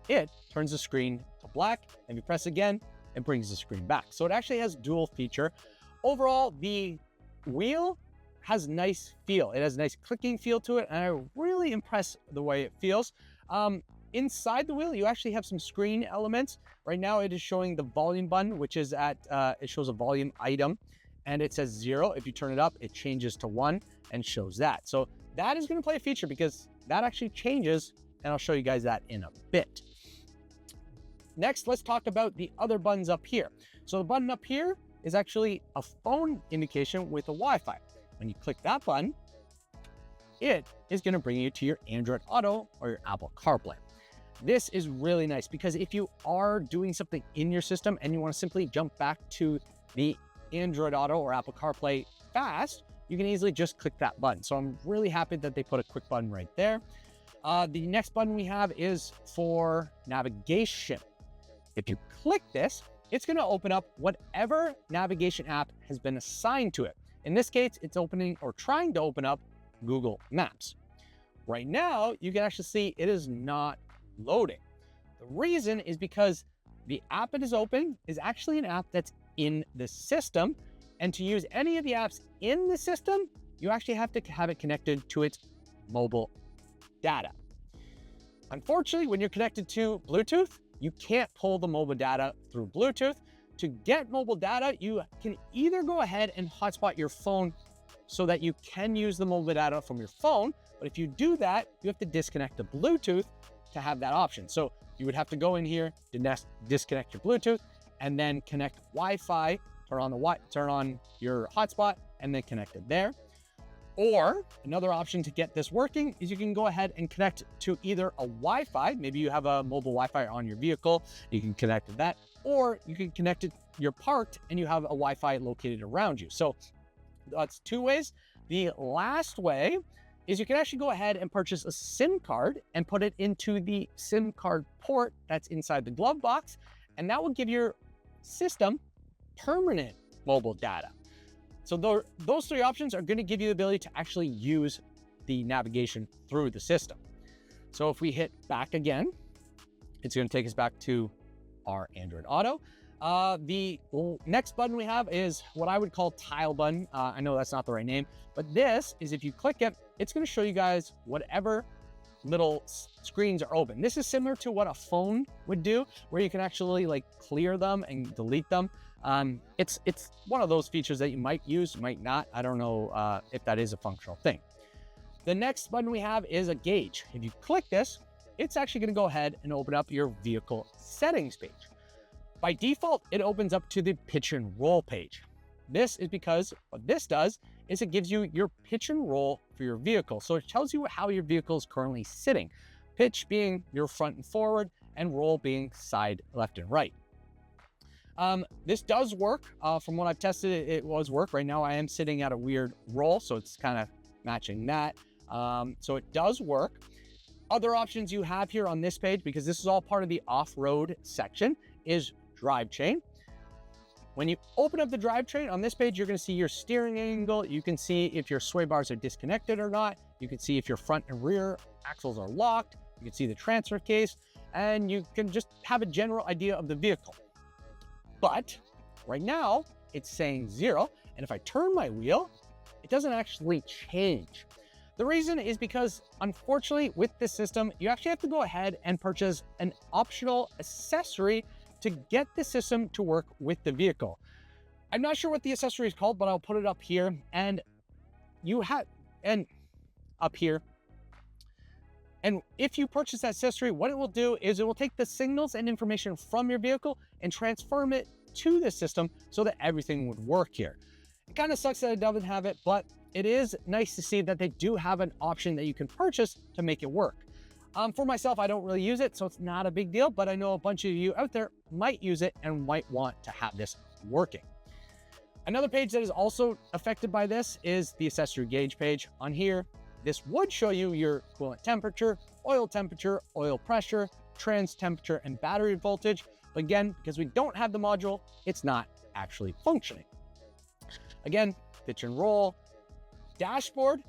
it turns the screen to black. And if you press again, it brings the screen back. So it actually has dual feature. Overall, the wheel has nice feel. It has a nice clicking feel to it. And I'm really impressed the way it feels. Inside the wheel, you actually have some screen elements. Right now it is showing the volume button, which is at, it shows a volume item and it says 0. If you turn it up, it changes to 1 and shows that. So that is going to play a feature because that actually changes, and I'll show you guys that in a bit. Next, let's talk about the other buttons up here. So the button up here is actually a phone indication with a Wi-Fi. When you click that button, it is going to bring you to your Android Auto or your Apple CarPlay. This is really nice because if you are doing something in your system and you want to simply jump back to the Android Auto or Apple CarPlay fast, you can easily just click that button. So I'm really happy that they put a quick button right there. The next button we have is for navigation. If you click this, it's going to open up whatever navigation app has been assigned to it. In this case, it's opening or trying to open up Google Maps. Right now, you can actually see it is not loading. The reason is because the app it is open is actually an app that's in the system, And to use any of the apps in the system, you actually have to have it connected to its mobile data. Unfortunately, when you're connected to Bluetooth, you can't pull the mobile data through Bluetooth. To get mobile data, you can either go ahead and hotspot your phone so that you can use the mobile data from your phone. But if you do that, you have to disconnect the Bluetooth to have that option. So you would have to go in here, disconnect your Bluetooth, and then connect Wi-Fi, turn on your hotspot, and then connect it there. Or another option to get this working is you can go ahead and connect to either a Wi-Fi. Maybe you have a mobile Wi-Fi on your vehicle. You can connect to that, or you can connect it, you're parked and you have a Wi-Fi located around you. So that's two ways. The last way is you can actually go ahead and purchase a SIM card and put it into the SIM card port that's inside the glove box. And that will give your system permanent mobile data. So those three options are going to give you the ability to actually use the navigation through the system. So if we hit back again, it's going to take us back to our Android Auto. The next button we have is what I would call tile button. I know that's not the right name, but this is, if you click it, it's going to show you guys whatever little screens are open. This is similar to what a phone would do, where you can actually like clear them and delete them. It's one of those features that you might use, might not. I don't know if that is a functional thing. The next button we have is a gauge. If you click this, it's actually going to go ahead and open up your vehicle settings page. By default, it opens up to the pitch and roll page. This is because what this does is it gives you your pitch and roll for your vehicle. So it tells you how your vehicle is currently sitting. Pitch being your front and forward, and roll being side, left, and right. This does work. From what I've tested, it was work. Right now I am sitting at a weird roll, so it's kind of matching that. So it does work. Other options you have here on this page, because this is all part of the off-road section, is drivetrain. When you open up the drivetrain on this page, you're going to see your steering angle. You can see if your sway bars are disconnected or not. You can see if your front and rear axles are locked. You can see the transfer case, and you can just have a general idea of the vehicle. But right now it's saying 0. And if I turn my wheel, it doesn't actually change. The reason is because, unfortunately, with this system, you actually have to go ahead and purchase an optional accessory to get the system to work with the vehicle. I'm not sure what the accessory is called, but I'll put it up here, and up here. And if you purchase that accessory, what it will do is it will take the signals and information from your vehicle and transform it to the system so that everything would work here. It kind of sucks that it doesn't have it, but it is nice to see that they do have an option that you can purchase to make it work. For myself, I don't really use it, so it's not a big deal, but I know a bunch of you out there might use it and might want to have this working. Another page that is also affected by this is the accessory gauge page. On here, this would show you your coolant temperature, oil pressure, trans temperature, and battery voltage. But again, because we don't have the module, it's not actually functioning. Again, pitch and roll. Dashboard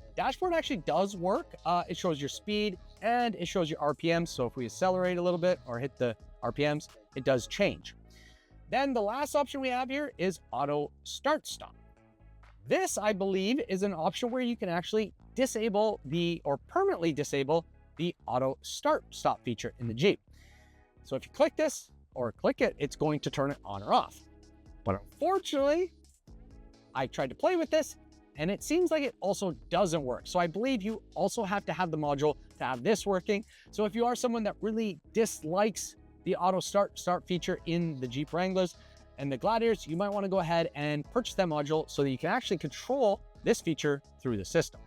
actually does work. It shows your speed and it shows your RPMs. So if we accelerate a little bit or hit the RPMs, it does change. Then the last option we have here is auto start stop. This, I believe, is an option where you can actually disable or permanently disable the auto start stop feature in the Jeep. So if you click this or click it, it's going to turn it on or off. But unfortunately, I tried to play with this and it seems like it also doesn't work. So I believe you also have to have the module to have this working. So if you are someone that really dislikes the auto start feature in the Jeep Wranglers and the Gladiators, you might want to go ahead and purchase that module so that you can actually control this feature through the system.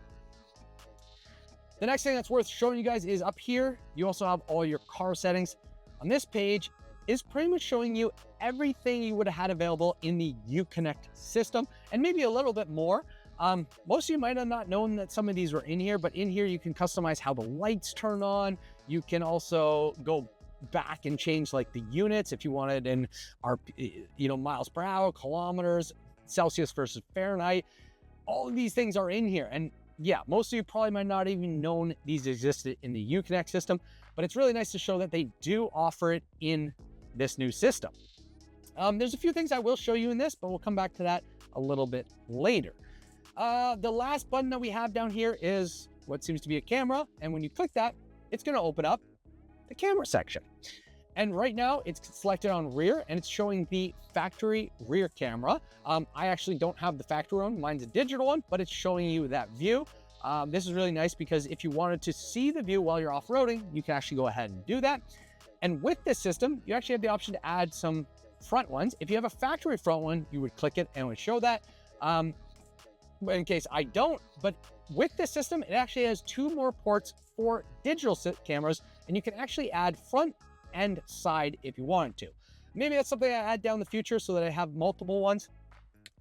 The next thing that's worth showing you guys is up here, you also have all your car settings. On this page is pretty much showing you everything you would have had available in the Uconnect system and maybe a little bit more. Most of you might have not known that some of these were in here, but in here you can customize how the lights turn on. You can also go back and change like the units if you wanted in miles per hour, kilometers, Celsius versus Fahrenheit. All of these things are in here. And yeah, most of you probably might not even known these existed in the Uconnect system, but it's really nice to show that they do offer it in this new system. There's a few things I will show you in this, but we'll come back to that a little bit later. The last button that we have down here is what seems to be a camera. And when you click that, it's going to open up the camera section. And right now it's selected on rear and it's showing the factory rear camera. I actually don't have the factory one. Mine's a digital one, but it's showing you that view. This is really nice because if you wanted to see the view while you're off-roading, you can actually go ahead and do that. And with this system, you actually have the option to add some front ones. If you have a factory front one, you would click it and it would show that. In case I don't, but with this system, it actually has 2 more ports for digital cameras, and you can actually add front and side if you wanted to. Maybe that's something I add down the future so that I have multiple ones.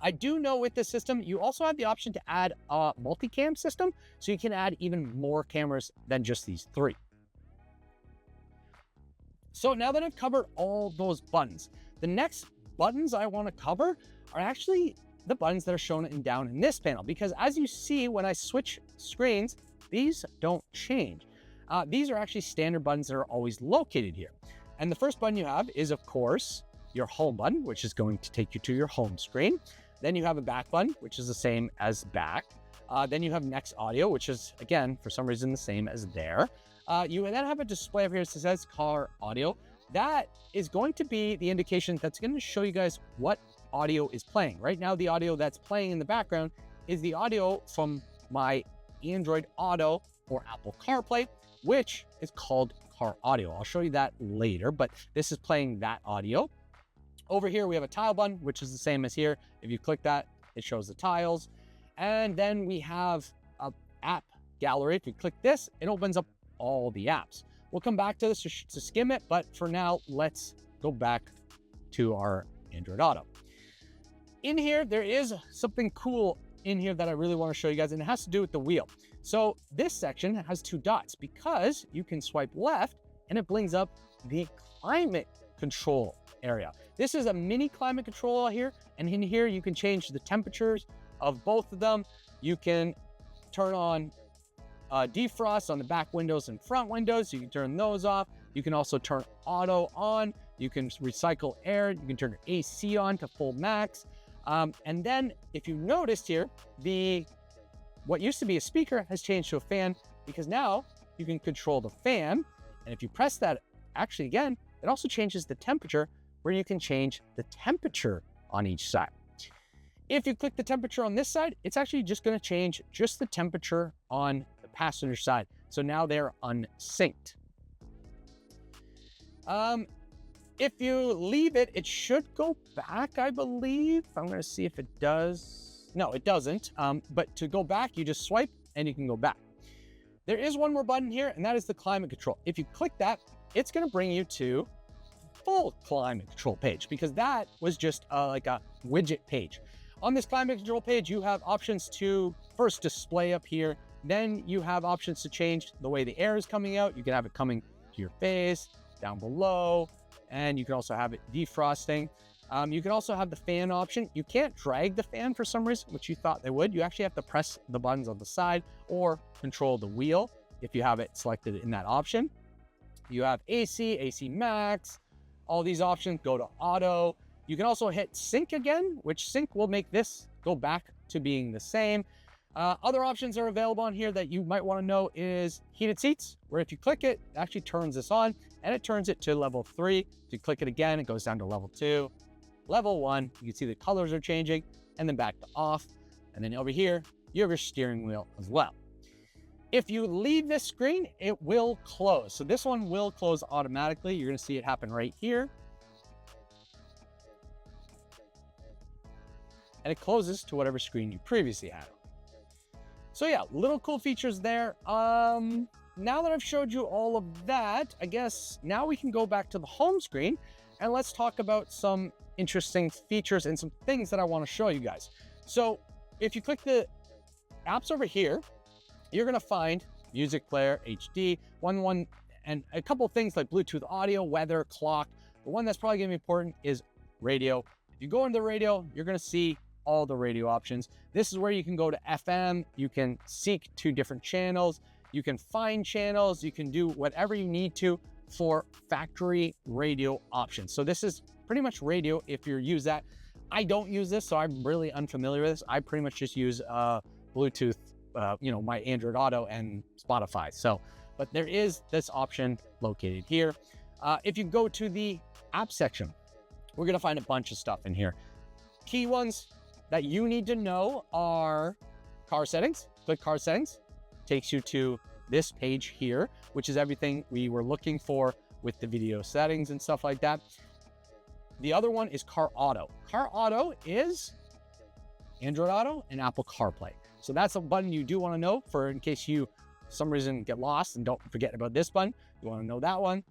I do know with this system, you also have the option to add a multicam system, so you can add even more cameras than just these 3. So now that I've covered all those buttons, the next buttons I want to cover are actually the buttons that are shown down in this panel, because as you see, when I switch screens, these don't change. These are actually standard buttons that are always located here. And the first button you have is, of course, your home button, which is going to take you to your home screen. Then you have a back button, which is the same as back. Then you have next audio, which is, again, for some reason, the same as there. You then have a display up here that says car audio. That is going to be the indication that's going to show you guys what audio is playing. Right now, the audio that's playing in the background is the audio from my Android Auto or Apple CarPlay, which is called car audio. I'll show you that later, but this is playing that audio. Over here, we have a tile button, which is the same as here. If you click that, it shows the tiles. And then we have an app gallery. If you click this, it opens up all the apps. We'll come back to this to skim it, but for now, let's go back to our Android Auto. In here, there is something cool in here that I really want to show you guys, and it has to do with the wheel. So this section has 2 dots because you can swipe left and it brings up the climate control area. This is a mini climate control here, and in here you can change the temperatures of both of them. You can turn on defrost on the back windows and front windows. You can turn those off. You can also turn auto on. You can recycle air. You can turn your AC on to full max. And then if you noticed here, what used to be a speaker has changed to a fan, because now you can control the fan. And if you press that, actually again, it also changes the temperature, where you can change the temperature on each side. If you click the temperature on this side, it's actually just going to change just the temperature on the passenger side. So now they're unsynced. If you leave it, it should go back, I believe. I'm going to see if it does. No, it doesn't. But to go back, you just swipe and you can go back. There is one more button here, and that is the climate control. If you click that, it's going to bring you to full climate control page, because that was just like a widget page. On this climate control page, you have options to first display up here. Then you have options to change the way the air is coming out. You can have it coming to your face, down below, and you can also have it defrosting. You can also have the fan option. You can't drag the fan for some reason, which you thought they would. You actually have to press the buttons on the side or control the wheel if you have it selected in that option. You have AC, AC max, all these options go to auto. You can also hit sync again, which sync will make this go back to being the same. Other options are available on here that you might want to know is heated seats, where if you click it, it actually turns this on and it turns it to level 3. If you click it again, it goes down to level 2. Level 1, you can see the colors are changing, and then back to off. And then over here, you have your steering wheel as well. If you leave this screen, it will close. So this one will close automatically. You're going to see it happen right here. And it closes to whatever screen you previously had. So yeah, little cool features there. Now that I've showed you all of that, I guess now we can go back to the home screen and let's talk about some interesting features and some things that I want to show you guys. So if you click the apps over here, you're going to find music player, HD, and a couple of things like Bluetooth audio, weather, clock. The one that's probably going to be important is radio. If you go into the radio, you're going to see all the radio options. This is where you can go to FM. You can seek 2 different channels. You can find channels. You can do whatever you need to for factory radio options. So this is pretty much radio if you use that. I don't use this, so I'm really unfamiliar with this. I pretty much just use Bluetooth, my Android Auto and Spotify. So, but there is this option located here. If you go to the app section, we're gonna find a bunch of stuff in here. Key ones that you need to know are car settings. Click car settings, takes you to this page here, which is everything we were looking for with the video settings and stuff like that. The other one is car auto. Car auto is Android Auto and Apple CarPlay. So that's a button you do want to know for in case you, for some reason, get lost and don't forget about this button. You want to know that one.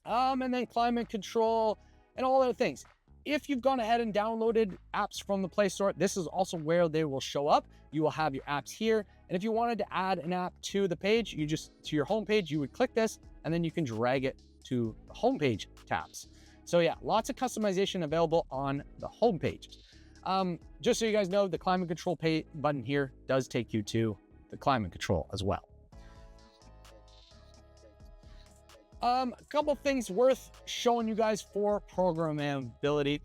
And then climate control and all other things. If you've gone ahead and downloaded apps from the Play Store, this is also where they will show up. You will have your apps here. And if you wanted to add an app to the page, to your home page, you would click this and then you can drag it to the homepage tabs. So yeah, lots of customization available on the homepage. Just so you guys know, the climate control button here does take you to the climate control as well. A couple things worth showing you guys for programmability.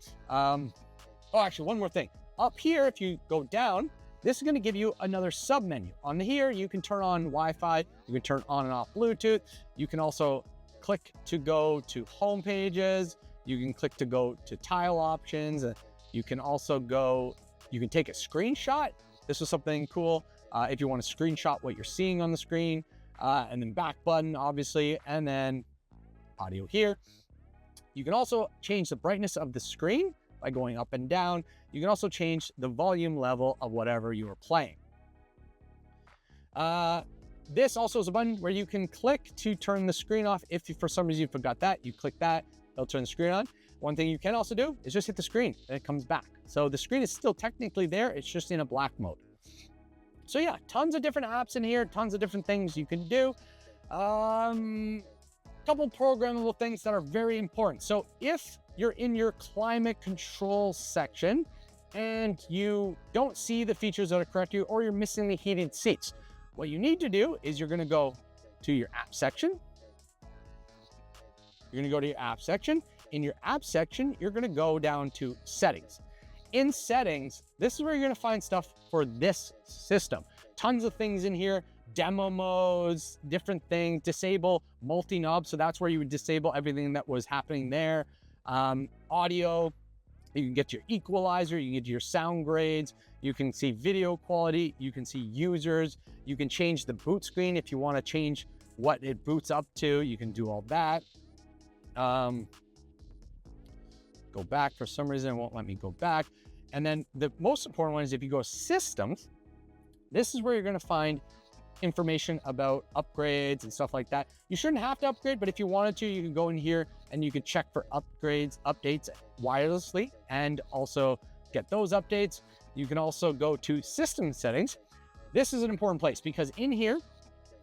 Actually, one more thing. Up here, if you go down, this is going to give you another sub menu. On here, you can turn on Wi-Fi, you can turn on and off Bluetooth. You can also click to go to home pages. You can click to go to tile options. You can also you can take a screenshot. This is something cool. If you want to screenshot what you're seeing on the screen, and then back button, obviously, and then audio here. You can also change the brightness of the screen by going up and down. You can also change the volume level of whatever you are playing. This also is a button where you can click to turn the screen off. If for some reason you forgot that, you click that, it'll turn the screen on. One thing you can also do is just hit the screen and it comes back. So the screen is still technically there, it's just in a black mode. So yeah, tons of different apps in here, tons of different things you can do. Couple programmable things that are very important. So if you're in your climate control section and you don't see the features that are correct to you, or you're missing the heated seats, what you need to do is you're gonna go to your app section. You're gonna go to your app section. In your app section, you're gonna go down to settings. In settings, this is where you're gonna find stuff for this system. Tons of things in here, demo modes, different things, disable multi-knob. So that's where you would disable everything that was happening there. Audio, you can get your equalizer, you can get your sound grades, you can see video quality, you can see users, you can change the boot screen if you wanna change what it boots up to, you can do all that. Go back, for some reason it won't let me go back. And then the most important one is if you go systems, this is where you're gonna find information about upgrades and stuff like that. You shouldn't have to upgrade, but if you wanted to, you can go in here and you can check for updates wirelessly and also get those updates. You can also go to system settings. This is an important place because in here,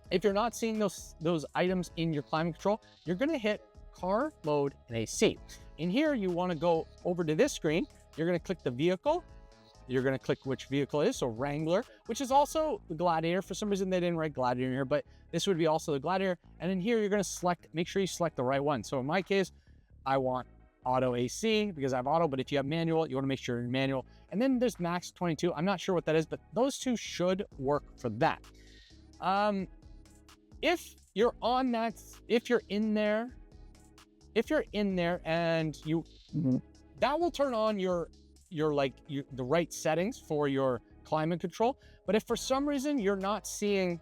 if you're not seeing those items in your climate control, you're gonna hit car, mode, and AC. In here, you wanna go over to this screen. You're gonna click the vehicle. You're gonna click which vehicle it is, so Wrangler, which is also the Gladiator. For some reason, they didn't write Gladiator in here, but this would be also the Gladiator. And in here, you're gonna make sure you select the right one. So in my case, I want auto AC because I have auto, but if you have manual, you wanna make sure you're in manual. And then there's max 22. I'm not sure what that is, but those two should work for that. If you're on that, if you're in there and that will turn on the right settings for your climate control. But if for some reason you're not seeing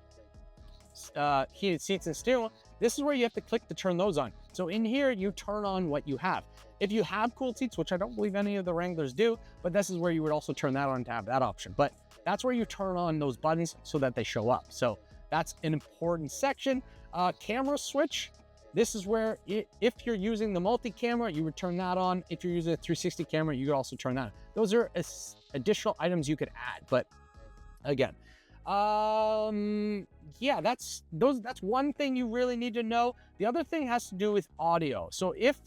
heated seats and steering wheel, this is where you have to click to turn those on. So in here, you turn on what you have. If you have cooled seats, which I don't believe any of the Wranglers do, but this is where you would also turn that on to have that option. But that's where you turn on those buttons so that they show up. So that's an important section. Camera switch. This is where if you're using the multi-camera, you would turn that on. If you're using a 360 camera, you could also turn that on. Those are additional items you could add. But again, yeah, that's one thing you really need to know. The other thing has to do with audio. So if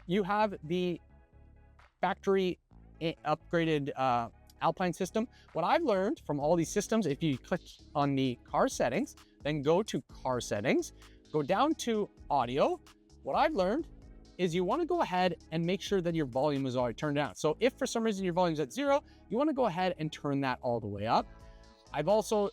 you have the factory upgraded Alpine system, what I've learned from all these systems, if you click on the car settings, then go to car settings, go down to audio. What I've learned is you want to go ahead and make sure that your volume is already turned down. So if for some reason your volume's at 0, you want to go ahead and turn that all the way up. I've also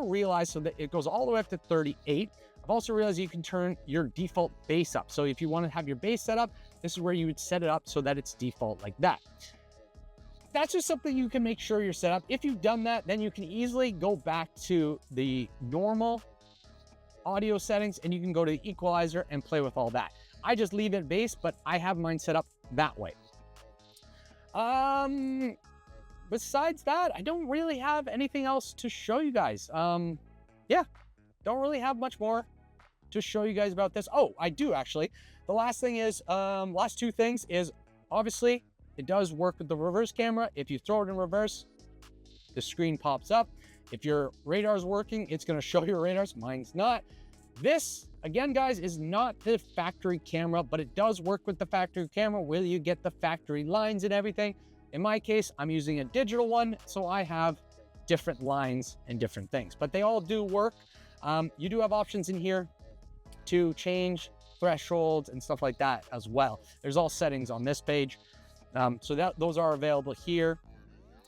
realized, so that it goes all the way up to 38. I've also realized you can turn your default bass up. So if you want to have your bass set up, this is where you would set it up so that it's default like that. That's just something you can make sure you're set up. If you've done that, then you can easily go back to the normal audio settings and you can go to the equalizer and play with all that. I just leave it bass, but I have mine set up that way. Besides that, I don't really have anything else to show you guys. Yeah, don't really have much more to show you guys about this. Oh, I do actually. The last thing is, last two things is, obviously, it does work with the reverse camera. If you throw it in reverse, the screen pops up. If your radar is working, it's going to show your radars. Mine's not. This, again, guys, is not the factory camera, but it does work with the factory camera where you get the factory lines and everything. In my case, I'm using a digital one, so I have different lines and different things, but they all do work. You do have options in here to change thresholds and stuff like that as well. There's all settings on this page. So those are available here.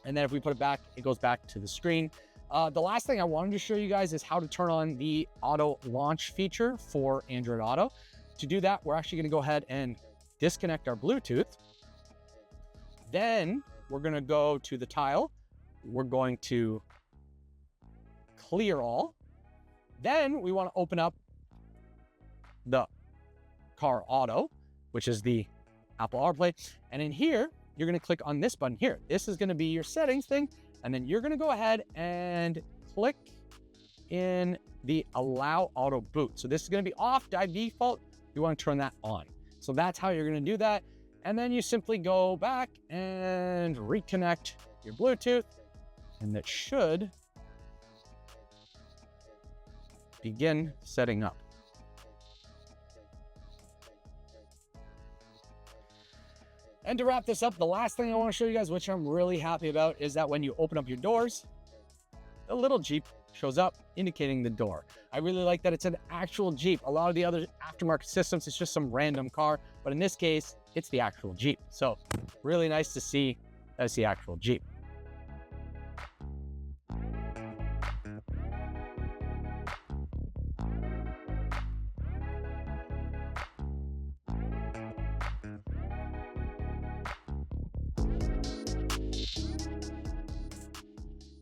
And then if we put it back, it goes back to the screen. The last thing I wanted to show you guys is how to turn on the auto launch feature for Android Auto. To do that, we're actually going to go ahead and disconnect our Bluetooth. Then we're going to go to the tile. We're going to clear all. Then we want to open up the Car Auto, which is the Apple CarPlay. And in here, you're going to click on this button here. This is going to be your settings thing. And then you're going to go ahead and click in the Allow Auto Boot. So this is going to be off by default. You want to turn that on. So that's how you're going to do that. And then you simply go back and reconnect your Bluetooth. And that should begin setting up. And to wrap this up, the last thing I want to show you guys, which I'm really happy about, is that when you open up your doors, a little Jeep shows up indicating the door. I really like that it's an actual Jeep. A lot of the other aftermarket systems, it's just some random car, but in this case, it's the actual Jeep. So really nice to see that's the actual Jeep.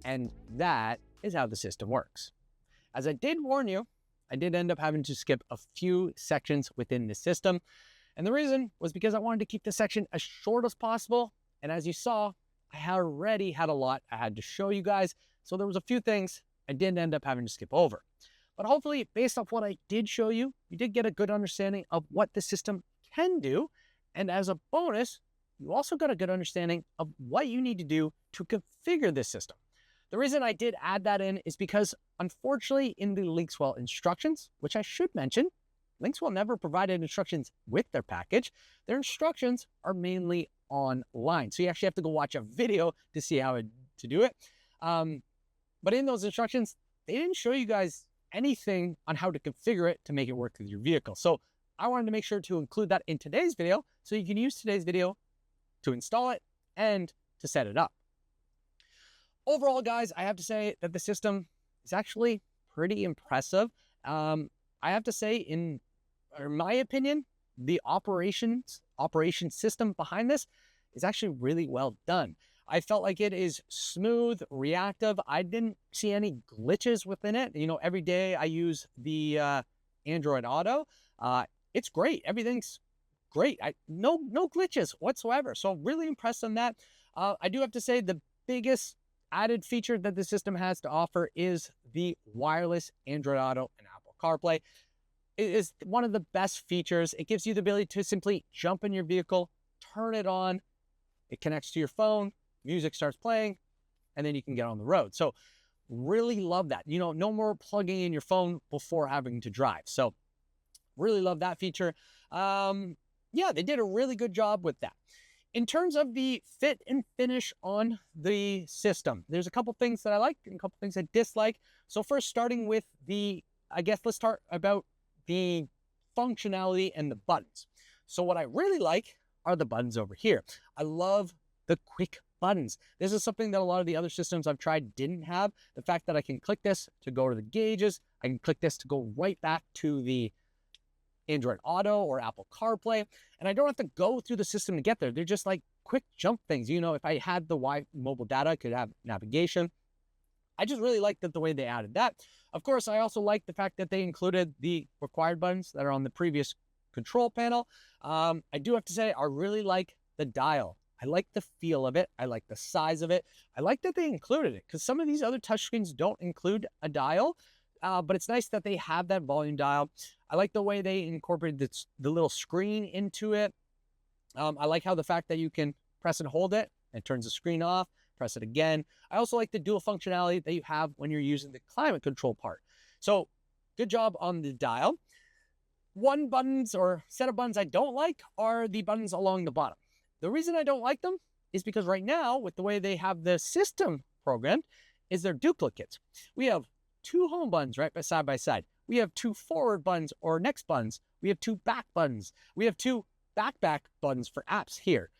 And that is how the system works. As I did warn you, I did end up having to skip a few sections within the system. And the reason was because I wanted to keep the section as short as possible. And as you saw, I already had a lot I had to show you guys. So there was a few things I did end up having to skip over. But hopefully, based off what I did show you, you did get a good understanding of what the system can do. And as a bonus, you also got a good understanding of what you need to do to configure this system. The reason I did add that in is because, unfortunately, in the Linkswell instructions, which I should mention, Linkswell never provided instructions with their package. Their instructions are mainly online. So you actually have to go watch a video to see how to do it. But in those instructions, they didn't show you guys anything on how to configure it to make it work with your vehicle. So I wanted to make sure to include that in today's video so you can use today's video to install it and to set it up. Overall, guys, I have to say that the system is actually pretty impressive. I have to say, in my opinion, the operation system behind this is actually really well done. I felt like it is smooth, reactive. I didn't see any glitches within it. You know, every day I use the Android Auto. It's great. Everything's great. No glitches whatsoever. So really impressed on that. I do have to say the biggest added feature that the system has to offer is the wireless Android Auto and Apple CarPlay. It is one of the best features. It gives you the ability to simply jump in your vehicle, turn it on, it connects to your phone, music starts playing, and then you can get on the road. So really love that. You know, no more plugging in your phone before having to drive. So really love that feature. Yeah, they did a really good job with that. In terms of the fit and finish on the system, there's a couple things that I like and a couple things I dislike. So first, starting with I guess let's start about the functionality and the buttons. So what I really like are the buttons over here. I love the quick buttons. This is something that a lot of the other systems I've tried didn't have. The fact that I can click this to go to the gauges, I can click this to go right back to the Android Auto or Apple CarPlay, and I don't have to go through the system to get there. They're just like quick jump things. You know, if I had the mobile data, I could have navigation. I just really like the way they added that. Of course, I also like the fact that they included the required buttons that are on the previous control panel. I do have to say, I really like the dial. I like the feel of it. I like the size of it. I like that they included it, because some of these other touchscreens don't include a dial, but it's nice that they have that volume dial. I like the way they incorporated the little screen into it. I like how the fact that you can press and hold it, and it turns the screen off, press it again. I also like the dual functionality that you have when you're using the climate control part. So good job on the dial. One buttons or set of buttons I don't like are the buttons along the bottom. The reason I don't like them is because right now, with the way they have the system programmed, is they're duplicates. We have 2 home buttons right side by side. We have 2 forward buttons or next buttons. We have 2 back buttons. We have 2 back buttons for apps here.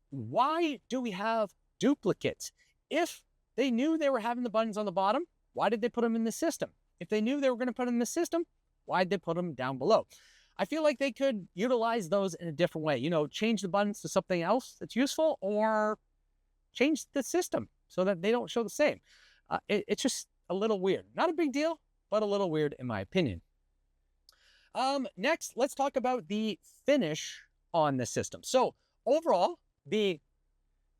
Why do we have duplicates? If they knew they were having the buttons on the bottom, why did they put them in the system? If they knew they were going to put them in the system, why did they put them down below? I feel like they could utilize those in a different way. You know, change the buttons to something else that's useful, or change the system so that they don't show the same. It's just a little weird. Not a big deal, but a little weird in my opinion. Next, let's talk about the finish on the system. So overall, the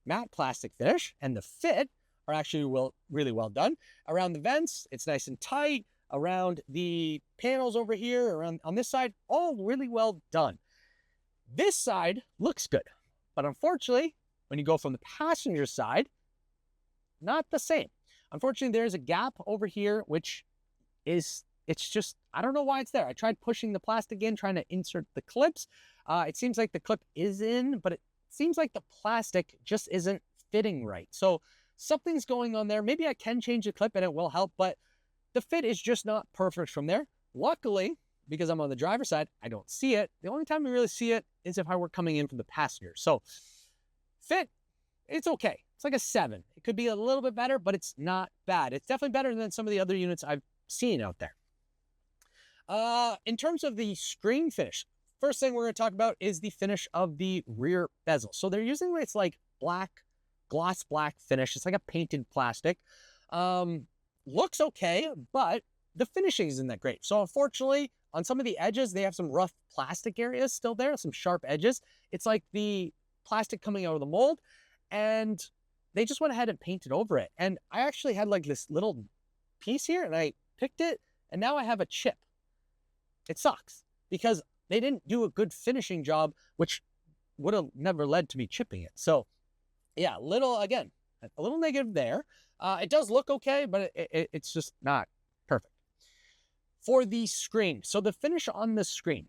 matte plastic finish and the fit are actually really well done. Around the vents, it's nice and tight. Around the panels over here, around on this side, all really well done. This side looks good, but unfortunately, when you go from the passenger side, not the same. Unfortunately, there's a gap over here, which is, it's just, I don't know why it's there. I tried pushing the plastic in, trying to insert the clips. It seems like the clip is in, but it seems like the plastic just isn't fitting right. So something's going on there. Maybe I can change the clip and it will help, but the fit is just not perfect from there. Luckily, because I'm on the driver's side, I don't see it. The only time I really see it is if I were coming in from the passenger. So fit, it's okay. It's like a 7. It could be a little bit better, but it's not bad. It's definitely better than some of the other units I've seen out there. In terms of the screen finish, first thing we're going to talk about is the finish of the rear bezel. So they're using, it's like gloss black finish. It's like a painted plastic. Looks okay, but the finishing isn't that great. So unfortunately, on some of the edges, they have some rough plastic areas still there, some sharp edges. It's like the plastic coming out of the mold, and they just went ahead and painted over it. And I actually had like this little piece here, and I picked it, and now I have a chip. It sucks, because they didn't do a good finishing job, which would have never led to me chipping it. So yeah, a little negative there. It does look okay, but it's just not perfect. For the screen, so the finish on the screen,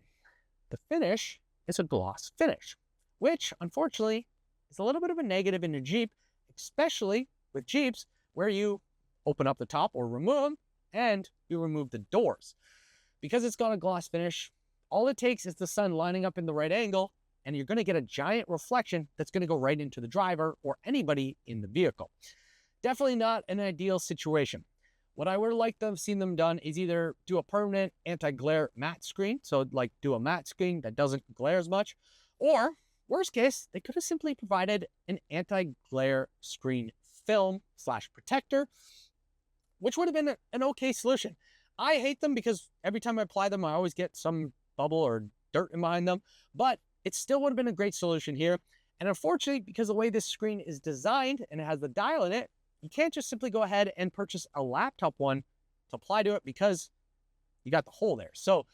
the finish is a gloss finish, which unfortunately is a little bit of a negative in a Jeep, especially with Jeeps where you open up the top or remove them and you remove the doors. Because it's got a gloss finish, all it takes is the sun lining up in the right angle, and you're going to get a giant reflection that's going to go right into the driver or anybody in the vehicle. Definitely not an ideal situation. What I would have liked to have seen them done is either do a permanent anti-glare matte screen, so like do a matte screen that doesn't glare as much, or worst case, they could have simply provided an anti-glare screen film / protector, which would have been an okay solution. I hate them because every time I apply them, I always get some bubble or dirt in behind them, but it still would have been a great solution here. And unfortunately, because the way this screen is designed and it has the dial in it, you can't just simply go ahead and purchase a laptop one to apply to it because you got the hole there. So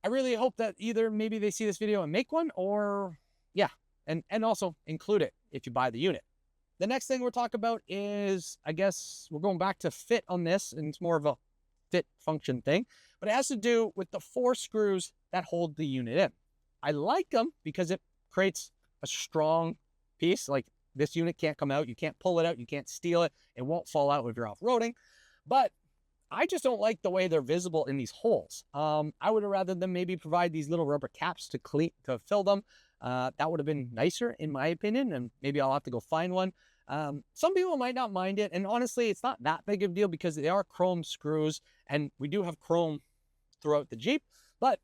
I really hope that either maybe they see this video and make one, or yeah, and also include it if you buy the unit. The next thing we'll talk about is, I guess we're going back to fit on this, and it's more of a fit function thing, but it has to do with the 4 screws that hold the unit in. I like them because it creates a strong piece. Like, this unit can't come out, you can't pull it out, you can't steal it, it won't fall out if you're off-roading. But I just don't like the way they're visible in these holes. I would have rather them maybe provide these little rubber caps to fill them. That would have been nicer in my opinion, and maybe I'll have to go find one. Some people might not mind it, and honestly, it's not that big of a deal because they are chrome screws, and we do have chrome throughout the Jeep, but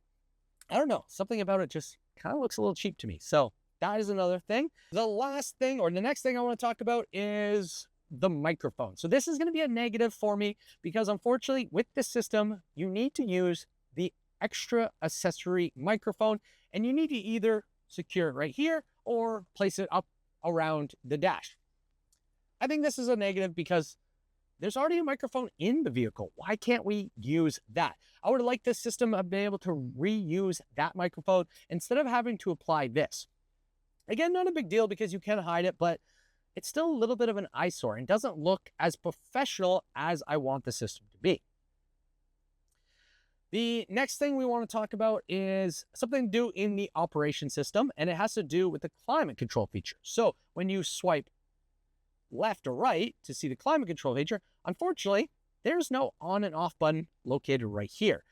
I don't know, something about it just kind of looks a little cheap to me. So that is another thing. The last thing, or the next thing I want to talk about is the microphone. So this is going to be a negative for me because unfortunately with this system, you need to use the extra accessory microphone, and you need to either secure it right here or place it up around the dash. I think this is a negative because there's already a microphone in the vehicle. Why can't we use that? I would like this system to be able to reuse that microphone instead of having to apply this. Again, not a big deal because you can hide it, but it's still a little bit of an eyesore and doesn't look as professional as I want the system to be. The next thing we want to talk about is something to do in the operation system, and it has to do with the climate control feature. So when you swipe left or right to see the climate control feature, unfortunately, there's no on and off button located right here.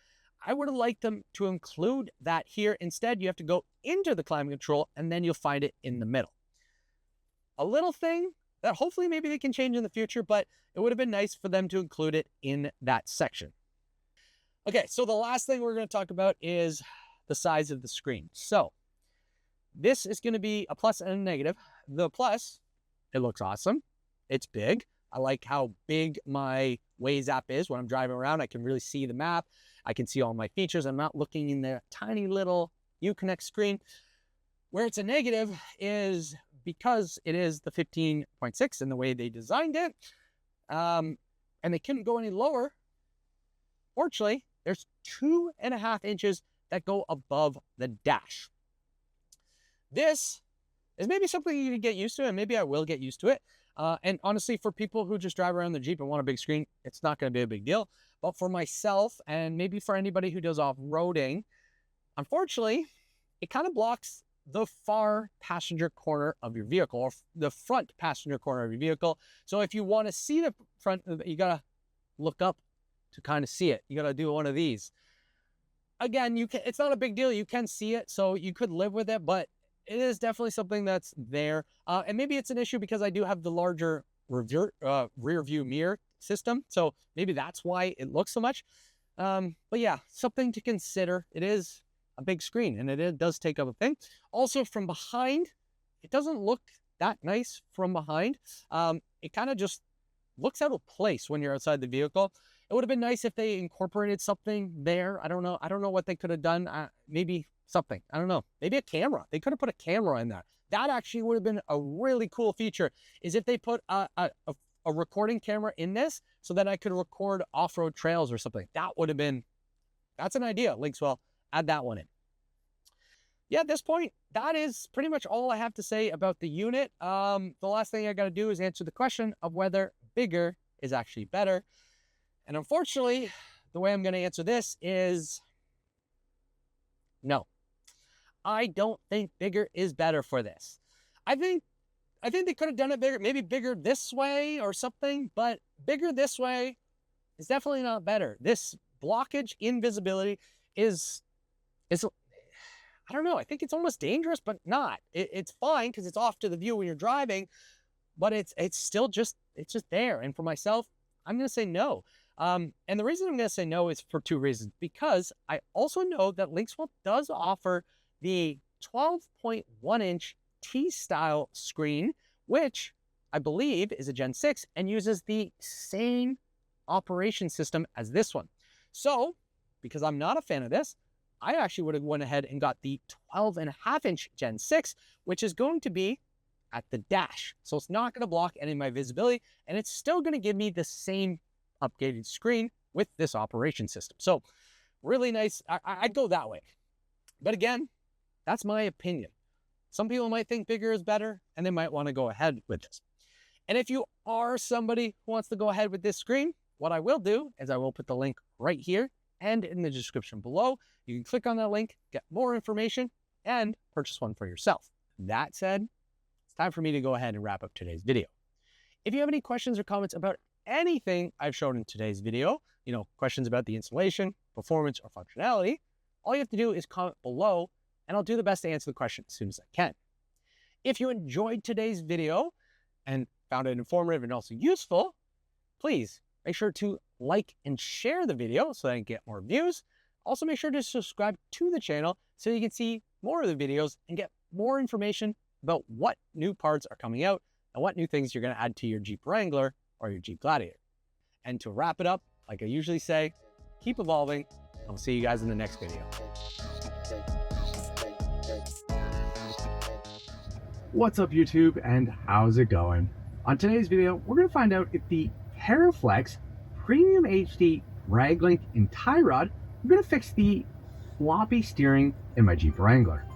I would have liked them to include that here. Instead, you have to go into the climate control and then you'll find it in the middle. A little thing that hopefully maybe they can change in the future, but it would have been nice for them to include it in that section. Okay, so the last thing we're going to talk about is the size of the screen. So this is going to be a plus and a negative. The plus, it looks awesome. It's big. I like how big my Waze app is when I'm driving around. I can really see the map. I can see all my features. I'm not looking in the tiny little Uconnect screen. Where it's a negative is because it is the 15.6 and the way they designed it, and they couldn't go any lower. Fortunately, there's 2.5 inches that go above the dash. This is maybe something you can get used to, and maybe I will get used to it. And honestly, for people who just drive around the Jeep and want a big screen, it's not going to be a big deal. But for myself, and maybe for anybody who does off-roading, unfortunately, it kind of blocks the far passenger corner of your vehicle, or the front passenger corner of your vehicle. So if you want to see the front, you got to look up to kind of see it. You got to do one of these. Again, it's not a big deal. You can see it, so you could live with it, but it is definitely something that's there. And maybe it's an issue because I do have the larger rear view mirror system. So maybe that's why it looks so much. But yeah, something to consider. It is a big screen and it does take up a thing. Also from behind, it doesn't look that nice from behind. It kind of just looks out of place when you're outside the vehicle. It would have been nice if they incorporated something there. I don't know. I don't know what they could have done. Maybe something. I don't know. Maybe a camera. They could have put a camera in there. That actually would have been a really cool feature, is if they put a recording camera in this so that I could record off-road trails or something. That would have been, that's an idea, Linkswell. Add that one in. Yeah, at this point, that is pretty much all I have to say about the unit. The last thing I got to do is answer the question of whether bigger is actually better. And unfortunately, the way I'm going to answer this is no. I don't think bigger is better for this. I think they could have done it bigger, maybe bigger this way or something, but bigger this way is definitely not better. This blockage in visibility is I don't know, I think it's almost dangerous, but not. It's fine because it's off to the view when you're driving, but it's still just there. And for myself, I'm going to say no. And the reason I'm going to say no is for two reasons. Because I also know that Linkswell does offer the 12.1-inch T-style screen, which I believe is a Gen 6 and uses the same operation system as this one. So, because I'm not a fan of this, I actually would have went ahead and got the 12.5-inch Gen 6, which is going to be at the dash. So it's not going to block any of my visibility, and it's still going to give me the same updated screen with this operation system. So really nice. I'd go that way. But again, that's my opinion. Some people might think bigger is better, and they might want to go ahead with this. And if you are somebody who wants to go ahead with this screen, what I will do is I will put the link right here and in the description below. You can click on that link, get more information, and purchase one for yourself. That said, it's time for me to go ahead and wrap up today's video. If you have any questions or comments about anything I've shown in today's video, questions about the installation, performance, or functionality, all you have to do is comment below and I'll do the best to answer the question as soon as I can. If you enjoyed today's video and found it informative and also useful, please make sure to like and share the video so that I can get more views. Also, make sure to subscribe to the channel so you can see more of the videos and get more information about what new parts are coming out and what new things you're going to add to your Jeep Wrangler or your Jeep Gladiator. And to wrap it up, like I usually say, keep evolving, and we'll see you guys in the next video. What's up, YouTube, and how's it going? On today's video, we're going to find out if the TerraFlex Premium HD drag link and tie rod are going to fix the floppy steering in my Jeep Wrangler.